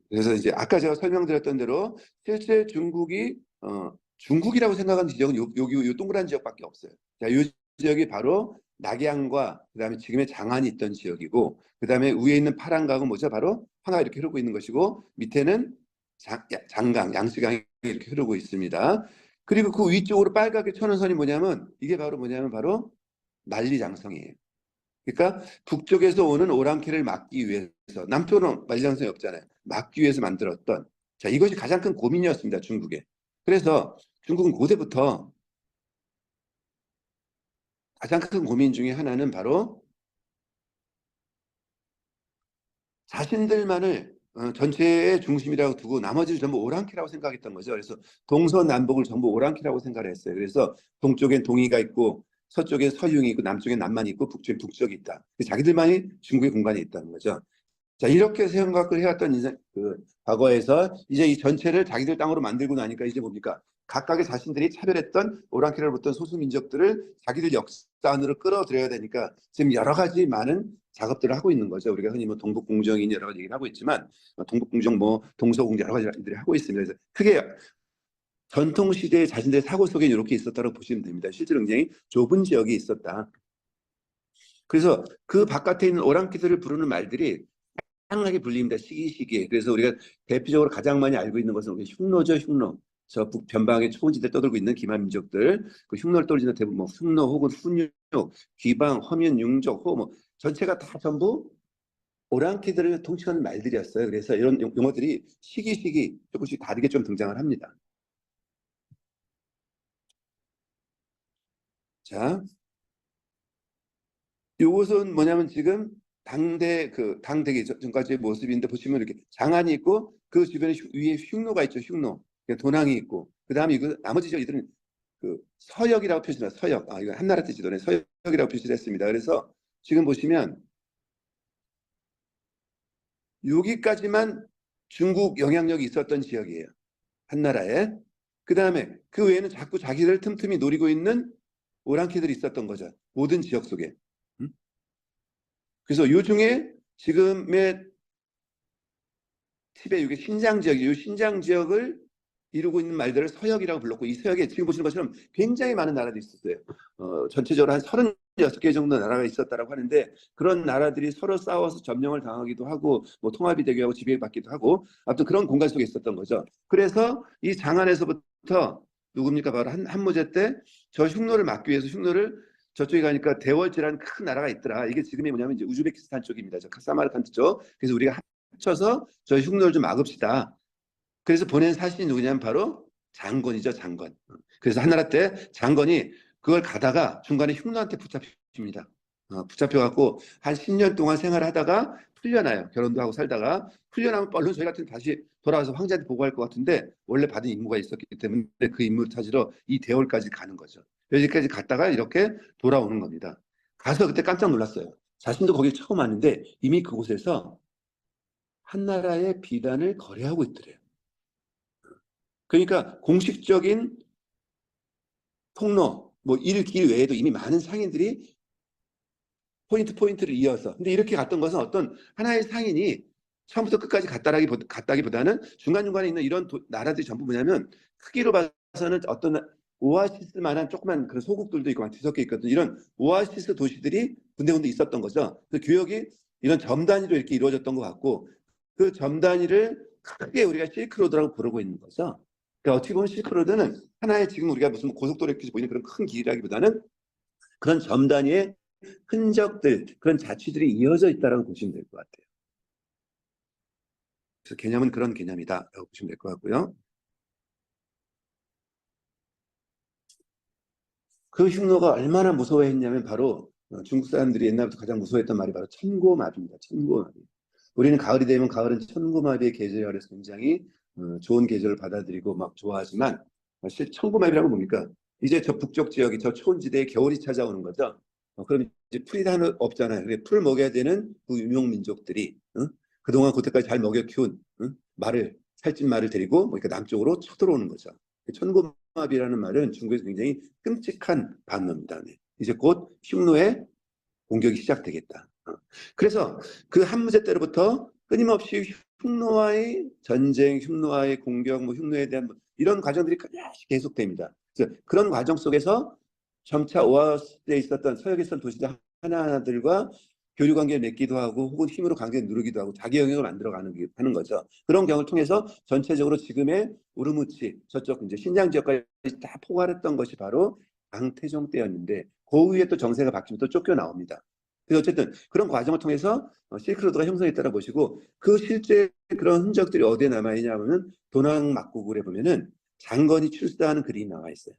그래서 이제 아까 제가 설명드렸던 대로 실제 중국이라고 생각하는 지역은 요 동그란 지역밖에 없어요. 자, 요 지역이 바로 낙양과 그다음에 지금의 장안이 있던 지역이고 그다음에 위에 있는 파란 강은 뭐죠? 바로 황하가 이렇게 흐르고 있는 것이고 밑에는 장강, 양수강이 이렇게 흐르고 있습니다. 그리고 그 위쪽으로 빨갛게 쳐놓은 선이 뭐냐면 이게 바로 뭐냐면 바로 만리장성이에요. 그러니까 북쪽에서 오는 오랑캐를 막기 위해서 남쪽은 만리장성이 없잖아요. 막기 위해서 만들었던 자 이것이 가장 큰 고민이었습니다. 중국에. 그래서 중국은 고대부터 가장 큰 고민 중에 하나는 바로 자신들만을 전체의 중심이라고 두고 나머지를 전부 오랑캐라고 생각했던 거죠. 그래서 동서남북을 전부 오랑캐라고 생각을 했어요. 그래서 동쪽엔 동이가 있고 서쪽엔 서융이 있고 남쪽엔 남만이 있고 북쪽엔 북쪽이 있다. 자기들만이 중국의 공간에 있다는 거죠. 자, 이렇게 생각을 해왔던 인생, 과거에서 이제 이 전체를 자기들 땅으로 만들고 나니까 이제 뭡니까? 각각의 자신들이 차별했던 오랑캐를 붙던 소수민족들을 자기들 역사 안으로 끌어들여야 되니까 지금 여러 가지 많은 작업들을 하고 있는 거죠. 우리가 흔히 뭐 동북공정인 여러 가지 얘기를 하고 있지만 동북공정 뭐 동서공정 여러 가지들이 하고 있습니다. 그래서 크게 전통시대의 자신들의 사고 속에 이렇게 있었다고 보시면 됩니다. 실제로 굉장히 좁은 지역이 있었다. 그래서 그 바깥에 있는 오랑캐들을 부르는 말들이 다양하게 불립니다. 시기시기에. 그래서 우리가 대표적으로 가장 많이 알고 있는 것은 우리 흉노죠, 흉노. 저 북변방의 초원지대 떠들고 있는 기만민족들, 그 흉노를 떠올리는 대부분 뭐 흉노 혹은 훈육, 귀방, 허민, 융적, 호, 뭐 전체가 다 전부 오랑캐들을 통칭하는 말들이었어요. 그래서 이런 용어들이 시기시기 조금씩 다르게 좀 등장을 합니다. 자, 이것은 뭐냐면 지금 당대기 전까지의 모습인데 보시면 이렇게 장안이 있고 그 주변에 위에 흉노가 있죠. 흉노. 도낭이 있고 그 다음에 이거 나머지 이들은 그 서역이라고 표시합니다. 서역. 이거 한나라 뜻이더네. 서역이라고 표시를 했습니다. 그래서 지금 보시면 여기까지만 중국 영향력이 있었던 지역이에요. 한나라에. 그 다음에 그 외에는 자꾸 자기들 틈틈이 노리고 있는 오랑캐들이 있었던 거죠. 모든 지역 속에. 음? 그래서 요 중에 지금의 티베 이게 신장 지역, 이 신장 지역을 이루고 있는 말들을 서역이라고 불렀고 이 서역에 지금 보시는 것처럼 굉장히 많은 나라들이 있었어요. 전체적으로 한 36개 정도 나라가 있었다라고 하는데 그런 나라들이 서로 싸워서 점령을 당하기도 하고 뭐 통합이 되기도 하고 지배받기도 하고 아무튼 그런 공간 속에 있었던 거죠. 그래서 이 장안에서부터 누굽니까? 바로 한무제 때 저 흉노를 막기 위해서 흉노를 저쪽에 가니까 대월지라는 큰 나라가 있더라. 이게 지금이 뭐냐면 이제 우즈베키스탄 쪽입니다. 저 사마르칸드 쪽. 그래서 우리가 합쳐서 저 흉노를 좀 막읍시다. 그래서 보낸 사신이 누구냐면 바로 장건이죠, 장건. 그래서 한나라 때 장건이 그걸 가다가 중간에 흉노한테 붙잡힙니다. 붙잡혀갖고 한 10년 동안 생활하다가 풀려나요. 결혼도 하고 살다가 풀려나면 얼른 저희 같은 다시 돌아와서 황제한테 보고할 것 같은데 원래 받은 임무가 있었기 때문에 그 임무를 찾으러 이 대월까지 가는 거죠. 여기까지 갔다가 이렇게 돌아오는 겁니다. 가서 그때 깜짝 놀랐어요. 자신도 거길 처음 왔는데 이미 그곳에서 한나라의 비단을 거래하고 있더래요. 그러니까 공식적인 통로, 뭐 일 외에도 이미 많은 상인들이 포인트를 이어서. 근데 이렇게 갔던 것은 어떤 하나의 상인이 처음부터 끝까지 갔다기보다는 중간중간에 있는 이런 나라들이 전부 뭐냐면 크기로 봐서는 어떤 오아시스만한 조그만 그 소국들도 있고 뒤섞여 있거든요. 이런 오아시스 도시들이 군데군데 있었던 거죠. 그 교역이 이런 점 단위로 이렇게 이루어졌던 것 같고 그 점 단위를 크게 우리가 실크로드라고 부르고 있는 거죠. 그러니까 어떻게 보면 실크로드는 하나의 지금 우리가 무슨 고속도로 이렇게 보이는 그런 큰 길이라기보다는 그런 점 단위의 흔적들, 그런 자취들이 이어져 있다고 보시면 될 것 같아요. 그래서 개념은 그런 개념이다라고 보시면 될 것 같고요. 그 흉노가 얼마나 무서워했냐면 바로 중국 사람들이 옛날부터 가장 무서워했던 말이 바로 천고마비입니다. 천고마비. 우리는 가을이 되면 가을은 천고마비의 계절이라 해서 굉장히 좋은 계절을 받아들이고 막 좋아하지만 사실 천고마비라고 뭡니까? 이제 저 북쪽 지역이 저 초원지대에 겨울이 찾아오는 거죠. 그럼 이제 풀이 다 없잖아요. 그래 풀 먹여야 되는 그 유명 민족들이 그동안 그때까지 잘 먹여 키운 말을 살찐 말을 데리고 뭐 이렇게 남쪽으로 쳐들어오는 거죠. 천고마비라는 말은 중국에서 굉장히 끔찍한 반어입니다. 네. 이제 곧 흉노의 공격이 시작되겠다. 그래서 그 한무제 때로부터 끊임없이 흉노와의 전쟁, 흉노와의 공격, 뭐 흉노에 대한 이런 과정들이 끊임없이 계속됩니다. 그래서 그런 과정 속에서 점차 오아시스에 있었던 서역에 있었던 도시들 하나하나들과 교류 관계를 맺기도 하고 혹은 힘으로 관계를 누르기도 하고 자기 영역을 만들어가는 하는 거죠. 그런 경우를 통해서 전체적으로 지금의 우르무치 저쪽 이제 신장 지역까지 다 포괄했던 것이 바로 강태종 때였는데 그 후에 또 정세가 바뀌면 또 쫓겨 나옵니다. 그래서 어쨌든 그런 과정을 통해서 실크로드가 형성했다고 보시고 그 실제 그런 흔적들이 어디에 남아있냐 하면은 도낭 막고글에 보면은 장건이 출사하는 글이 나와 있어요.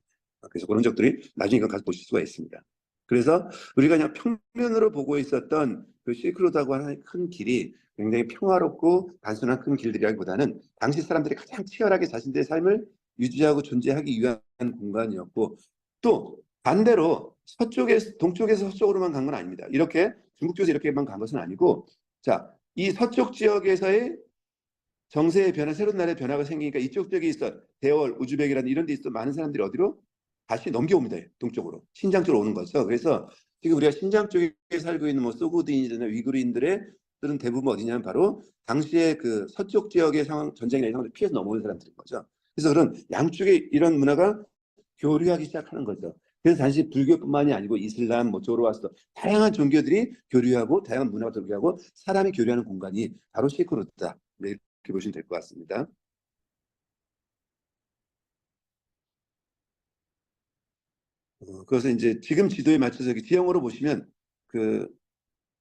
그래서 그런 적들이 나중에 이거 가서 보실 수가 있습니다. 그래서 우리가 그냥 평면으로 보고 있었던 그 실크로드하고 하는 큰 길이 굉장히 평화롭고 단순한 큰 길들이라기보다는 당시 사람들이 가장 치열하게 자신들의 삶을 유지하고 존재하기 위한 공간이었고 또 반대로 동쪽에서 서쪽으로만 간 건 아닙니다. 이렇게 중국 쪽에서 이렇게만 간 것은 아니고 자, 이 서쪽 지역에서의 정세의 변화, 새로운 나라의 변화가 생기니까 이쪽 쪽에 있어 대월, 우즈벡이라는 이런 데 있어 많은 사람들이 어디로 다시 넘겨옵니다. 동쪽으로 신장 쪽으로 오는 거죠. 그래서 지금 우리가 신장 쪽에 살고 있는 뭐 소구드인이나 위구르인들은 대부분 어디냐면 바로 당시에 그 서쪽 지역의 상황, 전쟁이나 이런 것을 피해서 넘어온 사람들인 거죠. 그래서 그런 양쪽에 이런 문화가 교류하기 시작하는 거죠. 그래서 단지 불교뿐만이 아니고 이슬람, 뭐 조로아스터 다양한 종교들이 교류하고 다양한 문화가 교류하고 사람이 교류하는 공간이 바로 실크로드다. 네, 이렇게 보시면 될 것 같습니다. 그래서 이제 지금 지도에 맞춰서 지형으로 보시면 그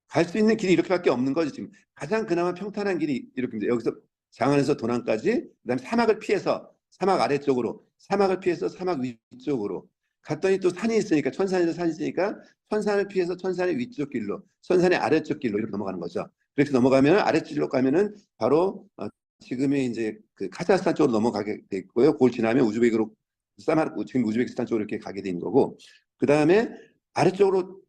갈 수 있는 길이 이렇게밖에 없는 거죠. 지금 가장 그나마 평탄한 길이 이렇게 여기서 장안에서 도남까지 그다음에 사막을 피해서 사막 아래쪽으로 사막을 피해서 사막 위쪽으로 갔더니 또 산이 있으니까 천산에서 산이 있으니까 천산을 피해서 천산의 위쪽 길로 천산의 아래쪽 길로 이렇게 넘어가는 거죠. 그렇게 넘어가면 아래쪽으로 가면은 바로 지금의 이제 그 카자흐스탄 쪽으로 넘어가게 돼 있고요. 그걸 지나면 우즈벡으로 지금 우즈베키스탄 쪽으로 이렇게 가게 된 거고 그 다음에 아래쪽으로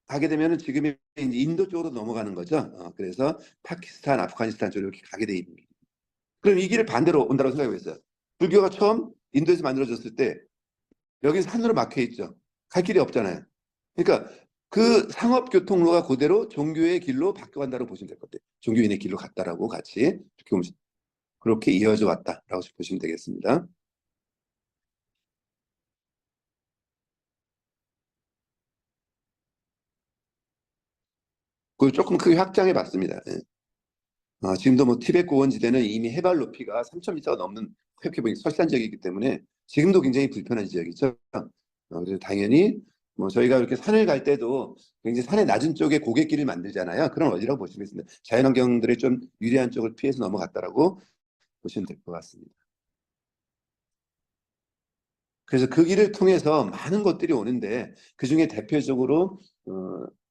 가게 되면은 지금의 이제 인도 쪽으로 넘어가는 거죠. 그래서 파키스탄, 아프가니스탄 쪽으로 이렇게 가게 돼 있는 거예요. 그럼 이 길을 반대로 온다고 생각해보세요. 불교가 처음 인도에서 만들어졌을 때 여기 산으로 막혀 있죠. 갈 길이 없잖아요. 그러니까 그 상업교통로가 그대로 종교의 길로 바뀌어간다고 보시면 될 것 같아요. 종교인의 길로 갔다라고 같이 그렇게 이어져 왔다라고 보시면 되겠습니다. 그걸 조금 크게 확장해 봤습니다. 예. 지금도 뭐 티베트 고원지대는 이미 해발 높이가 3,000m가 넘는 설산 지역이기 때문에 지금도 굉장히 불편한 지역이죠. 그래서 당연히 뭐 저희가 이렇게 산을 갈 때도 굉장히 산의 낮은 쪽에 고갯길을 만들잖아요. 그런 어디라고 보시겠습니다. 자연환경들이 좀 유리한 쪽을 피해서 넘어갔다라고 보시면 될 것 같습니다. 그래서 그 길을 통해서 많은 것들이 오는데 그 중에 대표적으로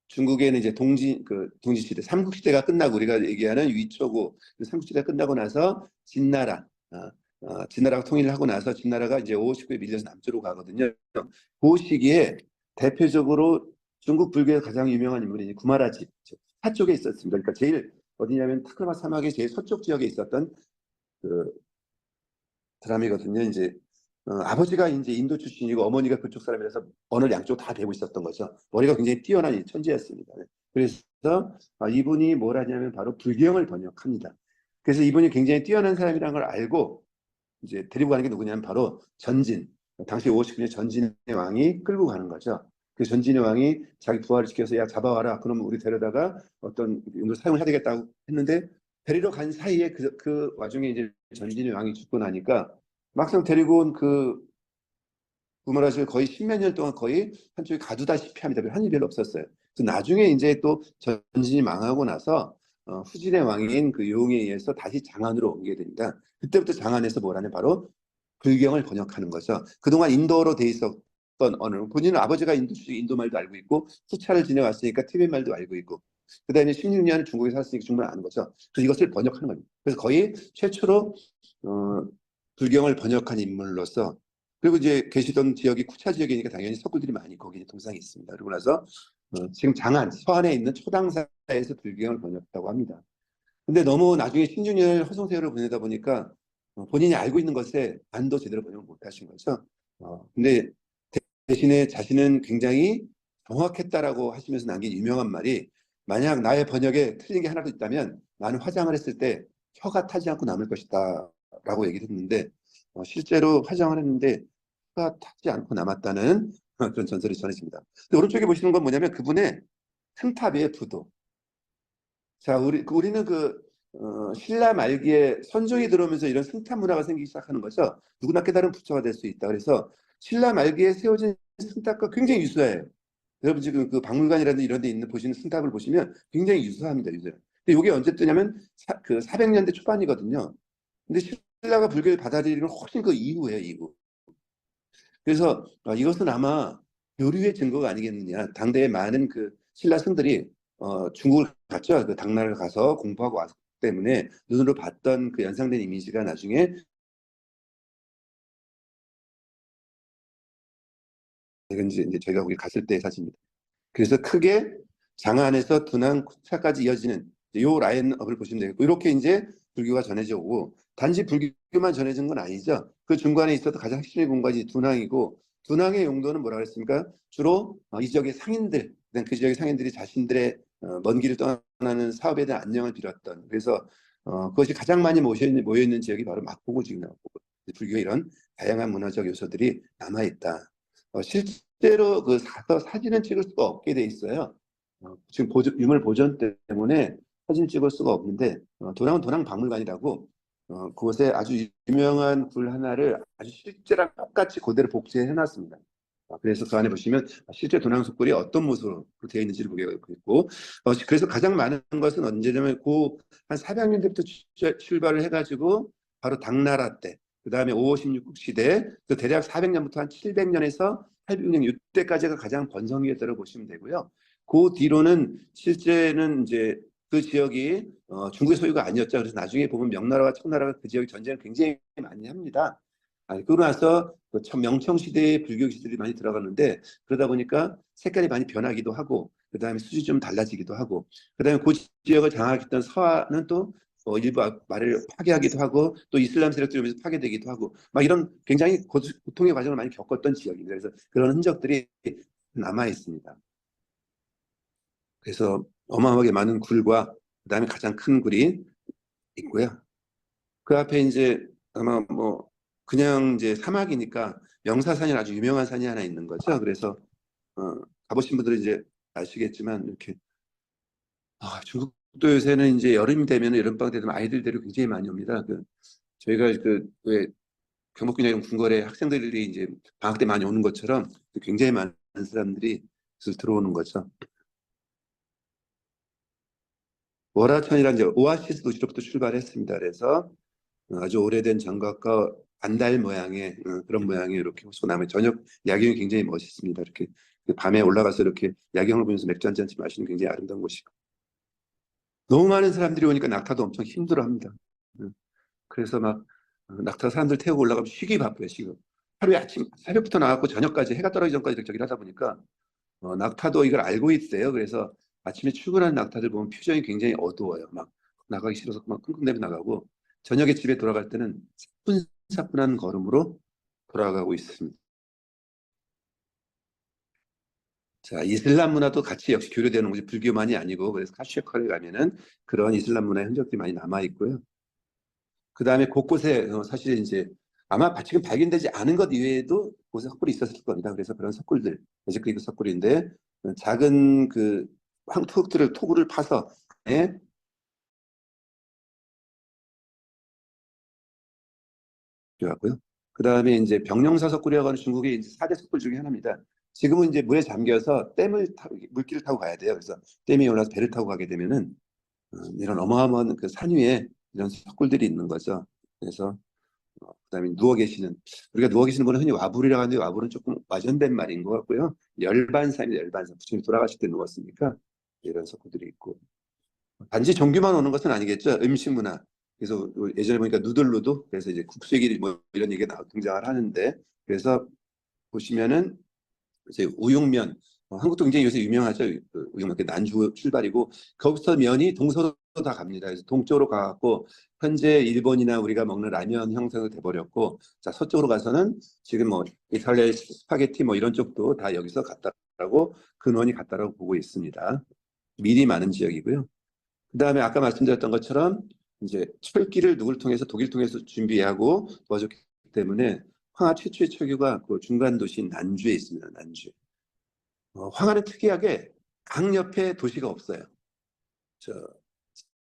중국에는 이제 동지시대, 삼국시대가 끝나고 우리가 얘기하는 위초고 삼국시대가 끝나고 나서 진나라, 진나라가 통일을 하고 나서 진나라가 이제 5, 19에 밀려서 남쪽으로 가거든요. 그 시기에 대표적으로 중국 불교의 가장 유명한 인물이 구마라지 서쪽에 있었습니다. 그러니까 제일 어디냐면 타크마 사막의 제일 서쪽 지역에 있었던 그 사람이거든요. 이제 아버지가 이제 인도 출신이고 어머니가 그쪽 사람이라서 언어를 양쪽 다 배우고 있었던 거죠. 머리가 굉장히 뛰어난 천재였습니다. 그래서 이분이 뭘 하냐면 바로 불경을 번역합니다. 그래서 이분이 굉장히 뛰어난 사람이라는 걸 알고 이제 데리고 가는 게 누구냐면 바로 전진. 당시 59년 전진의 왕이 끌고 가는 거죠. 그 전진의 왕이 자기 부하를 시켜서 야 잡아와라. 그러면 우리 데려다가 어떤 용도로 사용해야 되겠다고 했는데 데리러 간 사이에 그 와중에 이제 전진의 왕이 죽고 나니까 막상 데리고 온 그 구마라시를 거의 십몇 년 동안 거의 한쪽에 가두다시피 합니다. 한 일이 별로 없었어요. 그래서 나중에 이제 또 전진이 망하고 나서 후진의 왕인 그 용에 의해서 다시 장안으로 옮게 됩니다. 그때부터 장안에서 뭘 하냐 바로 불경을 번역하는 거죠. 그동안 인도어로 돼 있었던 언어, 본인은 아버지가 인도 출신 인도 말도 알고 있고 수차를 지내왔으니까 티베트 말도 알고 있고 그다음에 16년 중국에 살았으니까 중국을 아는 거죠. 그래서 이것을 번역하는 겁니다. 그래서 거의 최초로 불경을 번역한 인물로서 그리고 이제 계시던 지역이 쿠차 지역이니까 당연히 석굴들이 많이 거기 동상이 있습니다. 그리고 나서 지금 장안 서안에 있는 초당사에서 불경을 번역했다고 합니다. 근데 너무 나중에 신중열 허송세월을 보내다 보니까 본인이 알고 있는 것에 반도 제대로 번역을 못하신 거죠. 근데 대신에 자신은 굉장히 정확했다라고 하시면서 남긴 유명한 말이 만약 나의 번역에 틀린 게 하나도 있다면 나는 화장을 했을 때 혀가 타지 않고 남을 것이다 라고 얘기를 했는데 실제로 화장을 했는데 혀가 타지 않고 남았다는 그런 전설이 전해집니다. 근데 오른쪽에 보시는 건 뭐냐면 그분의 승탑이에요. 부도. 자, 우리는 신라 말기에 선종이 들어오면서 이런 승탑 문화가 생기기 시작하는 거죠. 누구나 깨달은 부처가 될 수 있다. 그래서 신라 말기에 세워진 승탑과 굉장히 유사해요. 여러분 지금 그 박물관이라든지 이런 데 있는 보시는 승탑을 보시면 굉장히 유사합니다. 유사해요. 근데 이게 언제 뜨냐면 그 400년대 초반이거든요. 근데 신라가 불교를 받아들이는 훨씬 그 이후예요. 이후. 그래서 이것은 아마 교류의 증거가 아니겠느냐. 당대의 많은 그 신라 승들이 중국을 갔죠. 그 당나라를 가서 공부하고 왔기 때문에 눈으로 봤던 그 연상된 이미지가 나중에 이건 이제 저희가 거기 갔을 때 사진입니다. 그래서 크게 장안에서 둔항 쿠차까지 이어지는 요 라인업을 보시면 되겠고 이렇게 이제 불교가 전해져 오고 단지 불교만 전해진 건 아니죠. 그 중간에 있어도 가장 핵심의 공간이 둔항이고 둔항의 용도는 뭐라 그랬습니까? 주로 이 지역의 상인들, 그 지역의 상인들이 자신들의 먼 길을 떠나는 사업에 대한 안녕을 빌었던 그래서 그것이 가장 많이 모여있는 지역이 바로 마포구 지역이고 불교의 이런 다양한 문화적 요소들이 남아있다. 실제로 그 사진은 찍을 수가 없게 돼 있어요. 지금 유물 보존 때문에 사진 찍을 수가 없는데 도랑은 도랑박물관이라고 그곳에 아주 유명한 굴 하나를 아주 실제랑 똑같이 그대로 복제해 놨습니다. 그래서 그 안에 보시면 실제 도랑석굴이 어떤 모습으로 되어 있는지를 보게 있고 그래서 가장 많은 것은 언제냐면 한 400년대부터 출발을 해가지고 바로 당나라 때 그 다음에 5, 16국 시대 그 대략 400년부터 한 700년에서 800년 이때까지가 가장 번성기였다고 보시면 되고요. 그 뒤로는 실제는 이제 그 지역이 중국의 소유가 아니었죠. 그래서 나중에 보면 명나라와 청나라가 그 지역에 전쟁을 굉장히 많이 합니다. 그러고 나서 명청 시대의 불교 기술이 많이 들어갔는데 그러다 보니까 색깔이 많이 변하기도 하고 그 다음에 수준이 좀 달라지기도 하고 그 다음에 그 지역을 장악했던 서한은 또 일부 말을 파괴하기도 하고 또 이슬람 세력들이 오면서 파괴되기도 하고 막 이런 굉장히 고통의 과정을 많이 겪었던 지역입니다. 그래서 그런 흔적들이 남아 있습니다. 그래서 어마어마하게 많은 굴과 그다음에 가장 큰 굴이 있고요. 그 앞에 이제 아마 뭐 그냥 이제 사막이니까 명사산이 아주 유명한 산이 하나 있는 거죠. 그래서 가보신 분들은 이제 아시겠지만 이렇게 중국도 요새는 이제 여름이 되면 여름방학 되면 아이들 데리고 굉장히 많이 옵니다. 저희가 왜 경복궁이나 이런 궁궐에 학생들이 이제 방학 때 많이 오는 것처럼 굉장히 많은 사람들이 들어오는 거죠. 월화천이라는 이제 오아시스 도시로부터 출발했습니다. 그래서 아주 오래된 정각과 반달 모양의 그런 모양의 이렇게 소나무 저녁 야경이 굉장히 멋있습니다. 이렇게 밤에 올라가서 이렇게 야경을 보면서 맥주 한 잔씩 마시는 굉장히 아름다운 곳이고 너무 많은 사람들이 오니까 낙타도 엄청 힘들어합니다. 그래서 막 낙타 사람들 태우고 올라가면 쉬기 바빠요. 지금 하루에 아침 새벽부터 나가고 저녁까지 해가 떨어지기 전까지 이렇게 하다 보니까 낙타도 이걸 알고 있어요. 그래서 아침에 출근하는 낙타들 보면 표정이 굉장히 어두워요. 막 나가기 싫어서 막 끙끙대며 나가고 저녁에 집에 돌아갈 때는 사뿐사뿐한 걸음으로 돌아가고 있습니다. 자, 이슬람 문화도 같이 역시 교류되는 거지 불교만이 아니고 그래서 카슈카를 가면은 그런 이슬람 문화의 흔적들이 많이 남아 있고요. 그 다음에 곳곳에 사실 이제 아마 지금 발견되지 않은 것 이외에도 곳에 석굴이 있었을 겁니다. 그래서 그런 석굴들, 에즈크리크 석굴인데 작은 그 황토들을 토구를 파서 필요하고요. 그 다음에 이제 병령사 석굴이라고 하는 중국의 이제 4대 석굴 중에 하나입니다. 지금은 이제 물에 잠겨서 물길을 타고 가야 돼요. 그래서 댐이 올라서 배를 타고 가게 되면은 이런 어마어마한 그 산 위에 이런 석굴들이 있는 거죠. 그래서 그다음에 누워 계시는 우리가 누워 계시는 분은 흔히 와불이라고 하는데 와불은 조금 와전된 말인 것 같고요. 열반사입니다. 열반사. 부처님 돌아가실 때 누웠으니까 이런 석굴들이 있고 단지 종교만 오는 것은 아니겠죠. 음식 문화. 그래서 예전에 보니까 누들루도 그래서 이제 국수얘기 뭐 이런 얘기가 등장을 하는데 그래서 보시면은 이제 우육면 한국도 굉장히 요새 유명하죠. 그 우육면 난주 출발이고 거기서 면이 동서로 다 갑니다. 그래서 동쪽으로 가갖고 현재 일본이나 우리가 먹는 라면 형성이 돼버렸고 자 서쪽으로 가서는 지금 뭐 이탈리아 스파게티 뭐 이런 쪽도 다 여기서 갔다라고 근원이 갔다라고 보고 있습니다. 밀이 많은 지역이고요. 그다음에 아까 말씀드렸던 것처럼 이제 철길을 누구를 통해서 독일 통해서 준비하고 도와줬기 때문에 황하 최초의 철교가 그 중간 도시인 난주에 있습니다. 난주. 황하는 특이하게 강 옆에 도시가 없어요. 저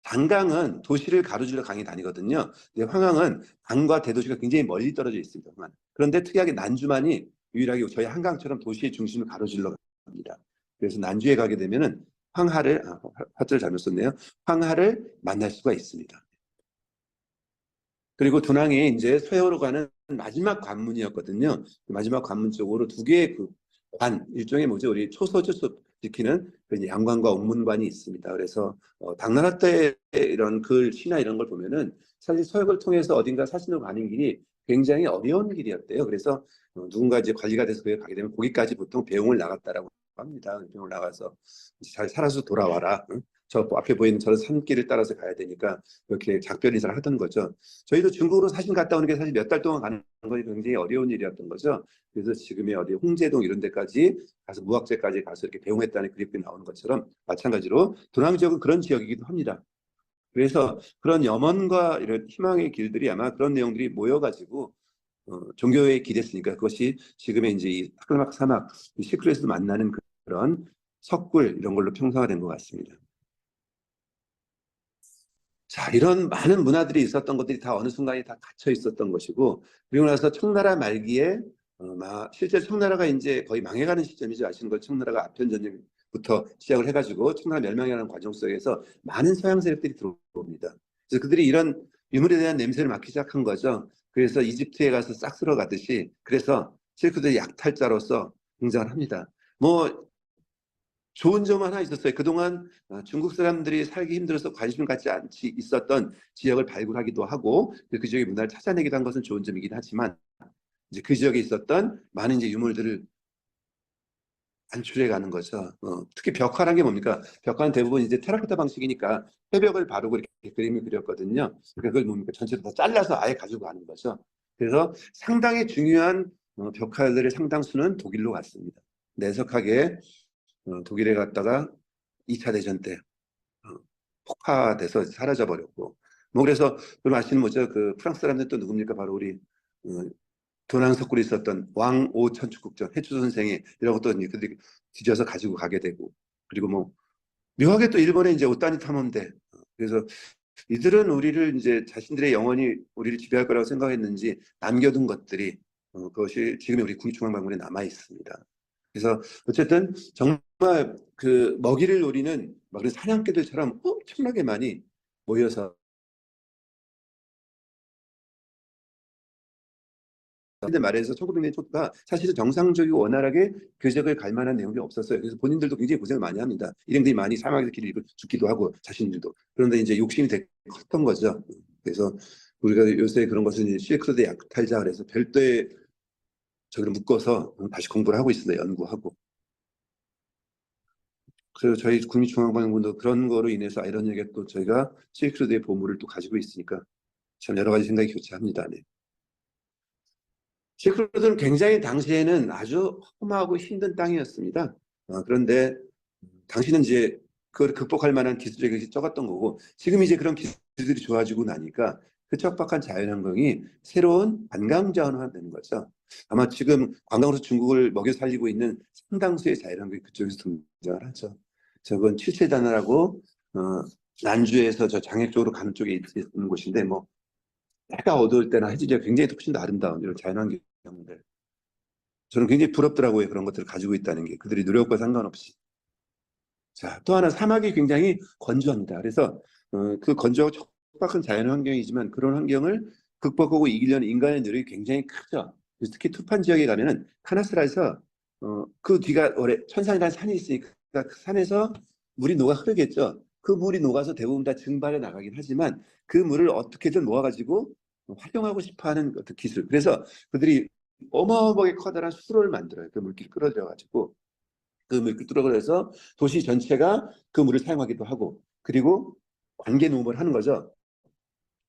단강은 도시를 가로질러 강이 다니거든요. 근데 황항은 강과 대도시가 굉장히 멀리 떨어져 있습니다. 황하는. 그런데 특이하게 난주만이 유일하게 저희 한강처럼 도시의 중심을 가로질러 갑니다. 그래서 난주에 가게 되면은 화자를 잘못 썼네요. 황하를 만날 수가 있습니다. 그리고 dun항이 이제 서해로 가는 마지막 관문이었거든요. 마지막 관문 쪽으로 두 개의 그 일종의 뭐죠? 우리 초소주수 지키는 그 양관과 옥문관이 있습니다. 그래서 당나라 때 이런 글, 시나 이런 걸 보면은 사실 서역을 통해서 어딘가 사신으로 가는 길이 굉장히 어려운 길이었대요. 그래서 누군가 이제 관리가 돼서 거기 가게 되면 거기까지 보통 배웅을 나갔다라고 합니다. 배웅을 나가서 잘 살아서 돌아와라. 응? 저 앞에 보이는 저런 산길을 따라서 가야 되니까 이렇게 작별 인사를 하던 거죠. 저희도 중국으로 사신 갔다 오는 게 사실 몇 달 동안 가는 건 굉장히 어려운 일이었던 거죠. 그래서 지금의 어디 홍제동 이런 데까지 가서 무학재까지 가서 이렇게 배웅했다는 그림이 나오는 것처럼 마찬가지로 도남 지역은 그런 지역이기도 합니다. 그래서 그런 염원과 이런 희망의 길들이 아마 그런 내용들이 모여가지고 종교에 기댔으니까 그것이 지금의 이제 이 타클마크 사막 시크릿에서 만나는 그런 석굴 이런 걸로 평성화된 것 같습니다. 자, 이런 많은 문화들이 있었던 것들이 다 어느 순간에 다 갇혀 있었던 것이고, 그리고 나서 청나라 말기에, 실제 청나라가 이제 거의 망해가는 시점이죠. 아시는 걸 청나라가 아편전쟁부터 시작을 해가지고 청나라 멸망이라는 과정 속에서 많은 서양 세력들이 들어옵니다. 그래서 그들이 이런 유물에 대한 냄새를 맡기 시작한 거죠. 그래서 이집트에 가서 싹 쓸어가듯이, 그래서 실크들의 약탈자로서 등장을 합니다. 뭐 좋은 점 하나 있었어요. 그동안 중국 사람들이 살기 힘들어서 관심 갖지 않지 있었던 지역을 발굴하기도 하고 그 지역의 문화를 찾아내기도 한 것은 좋은 점이긴 하지만 이제 그 지역에 있었던 많은 이제 유물들을 안출해 가는 거죠. 특히 벽화라는 게 뭡니까? 벽화는 대부분 이제 테라코타 방식이니까 회벽을 바르고 이렇게 그림을 그렸거든요. 그러니까 그걸 뭡니까? 전체를 다 잘라서 아예 가지고 가는 거죠. 그래서 상당히 중요한 벽화들의 상당수는 독일로 갔습니다. 내석하게 독일에 갔다가 2차 대전 때 폭파돼서 사라져 버렸고 뭐 그래서 여러분 아시는 뭐죠? 그 프랑스 사람들 또 누굽니까? 바로 우리 도난석굴에 있었던 왕오 천축국전 해주 선생이 이런 것도 그들이 뒤져서 가지고 가게 되고 그리고 뭐 묘하게 또 일본의 이제 오타니 탐험대 그래서 이들은 우리를 이제 자신들의 영혼이 우리를 지배할 거라고 생각했는지 남겨둔 것들이 그것이 지금의 우리 국립중앙박물관에 남아 있습니다. 그래서 어쨌든 정말 그 먹이를 노리는 막 그런 사냥개들처럼 엄청나게 많이 모여서 근데 말해서 1900년 초가 사실은 정상적이고 원활하게 궤적을 갈 만한 내용이 없었어요. 그래서 본인들도 굉장히 고생을 많이 합니다. 일행들이 많이 사막에서 길을 잃고 죽기도 하고 자신들도. 그런데 이제 욕심이 되게 컸던 거죠. 그래서 우리가 요새 그런 것을 이제 실크로드 약탈자 그래서 별도의 저기를 묶어서 다시 공부를 하고 있습니다. 연구하고. 그래서 저희 국립중앙박물관도 그런 거로 인해서 이런 얘기가 또 저희가 실크로드의 보물을 또 가지고 있으니까 참 여러 가지 생각이 교차합니다. 네. 실크로드는 굉장히 당시에는 아주 험하고 힘든 땅이었습니다. 그런데 당시는 이제 그걸 극복할 만한 기술력이 적었던 거고 지금 이제 그런 기술들이 좋아지고 나니까 그 척박한 자연환경이 새로운 관광 자원화 되는 거죠. 아마 지금 관광으로 중국을 먹여 살리고 있는 상당수의 자연환경이 그쪽에서 등장을 하죠. 저건 칠세단이라고 난주에서 저 장해 쪽으로 가는 쪽에 있는 곳인데 뭐 해가 어두울 때나 해질녘 굉장히 훨씬 더 아름다운 이런 자연환경들. 저는 굉장히 부럽더라고요. 그런 것들을 가지고 있다는 게 그들이 노력과 상관없이. 자, 또 하나 사막이 굉장히 건조합니다. 그래서 그 건조하고 척박한 자연 환경이지만 그런 환경을 극복하고 이기려는 인간의 노력이 굉장히 크죠. 그래서 특히 투판 지역에 가면은 카나스라에서 그 뒤가 원래 천산이라는 산이 있으니까 그 산에서 물이 녹아 흐르겠죠. 그 물이 녹아서 대부분 다 증발해 나가긴 하지만 그 물을 어떻게든 모아가지고 활용하고 싶어하는 어떤 기술. 그래서 그들이 어마어마하게 커다란 수로를 만들어요. 그 물길 끌어들여가지고. 그 물길 뚫어서 도시 전체가 그 물을 사용하기도 하고 그리고 관계 농업을 하는 거죠.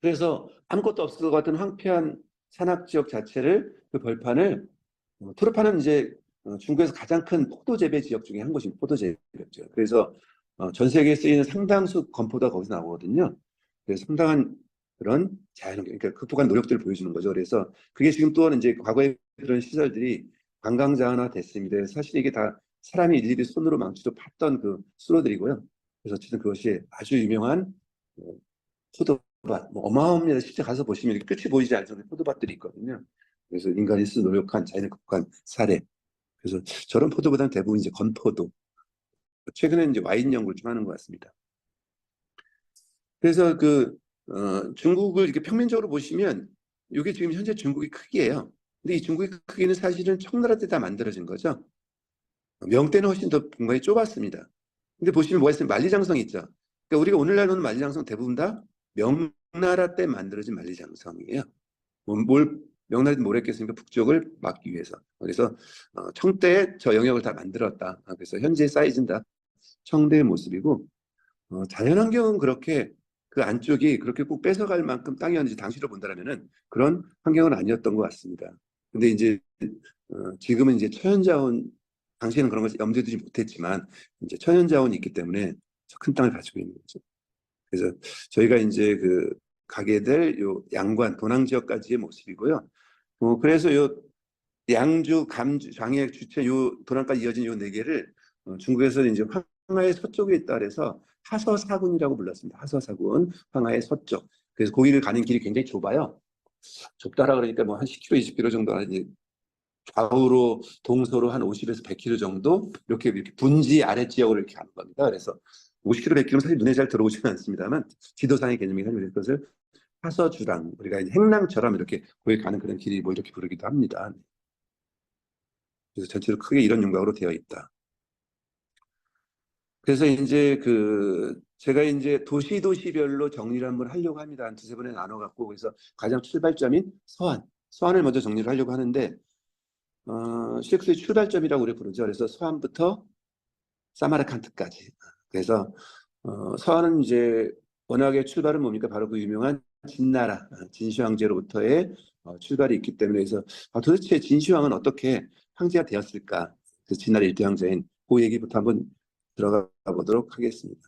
그래서 아무것도 없을 것 같은 황폐한 산악 지역 자체를 그 벌판을 투르파는 이제 중국에서 가장 큰 포도 재배 지역 중에 한 곳입니다. 포도 재배 지역. 그래서 전 세계에 쓰이는 상당수 건포도가 거기서 나오거든요. 그래서 상당한 그런 자연환경, 그러니까 극복한 노력들을 보여주는 거죠. 그래서 그게 지금 또 이제 과거에 그런 시설들이 관광 자원화 됐습니다. 사실 이게 다 사람이 일일이 손으로 망치로 팠던 그 수로들이고요. 그래서 어쨌든 그것이 아주 유명한 어, 포도밭, 뭐 어마어마합니다. 실제 가서 보시면 이렇게 끝이 보이지 않을 정도의 포도밭들이 있거든요. 그래서 인간이 스스로 노력한 자연을 극복한 사례. 그래서 저런 포도보다는 대부분 이제 건포도. 최근에 이제 와인 연구를 좀 하는 것 같습니다. 그래서 중국을 이렇게 평면적으로 보시면 이게 지금 현재 중국의 크기예요. 근데 이 중국의 크기는 사실은 청나라 때 다 만들어진 거죠. 명때는 훨씬 더 공간이 좁았습니다. 근데 보시면 뭐가 있으면 만리장성이 있죠. 그러니까 우리가 오늘날 보는 만리장성 대부분 다 명나라 때 만들어진 만리장성이에요. 뭘 명나라도 뭘 했겠습니까? 북쪽을 막기 위해서. 그래서 청대에 저 영역을 다 만들었다. 그래서 현재 사이즈는 다 청대의 모습이고 자연환경은 그렇게 그 안쪽이 그렇게 꼭 뺏어갈 만큼 땅이었는지 당시로 본다면은 그런 환경은 아니었던 것 같습니다. 근데 이제 지금은 이제 천연자원 당시에는 그런 것을 염두에 두지 못했지만 이제 천연자원이 있기 때문에 큰 땅을 가지고 있는 거죠. 그래서 저희가 이제 가게 될 요 양관 도낭 지역까지의 모습이고요. 그래서 요 양주, 감주, 장애, 주체 요 도낭까지 이어진 요 네 개를 중국에서 이제 황하의 서쪽에 있다 그래서 하서사군이라고 불렀습니다. 하서사군, 황하의 서쪽. 그래서 거기를 가는 길이 굉장히 좁아요. 좁다라 그러니까 뭐 한 10km, 20km 정도 이제 좌우로 동서로 한 50에서 100km 정도 이렇게 분지 아래 지역으로 이렇게 가는 겁니다. 그래서 50km, 100km 사실 눈에 잘 들어오지는 않습니다만 지도상의 개념이 사실 그것을 하서주랑 우리가 이제 행랑처럼 이렇게 거기 가는 그런 길이 뭐 이렇게 부르기도 합니다. 그래서 전체로 크게 이런 윤곽으로 되어 있다. 그래서 이제 제가 이제 도시별로 정리를 한번 하려고 합니다. 한 두세 번에 나눠 갖고 그래서 가장 출발점인 서안을 먼저 정리를 하려고 하는데 실크의 출발점이라고 우리 부르죠. 그래서 서안부터 사마르칸트까지. 그래서 서안은 이제 워낙에 출발은 뭡니까? 바로 그 유명한 진나라, 진시황제로부터의 출발이 있기 때문에 그래서 도대체 진시황은 어떻게 황제가 되었을까? 그 진나라 일대 황제인 그 얘기부터 한번 들어가 보도록 하겠습니다.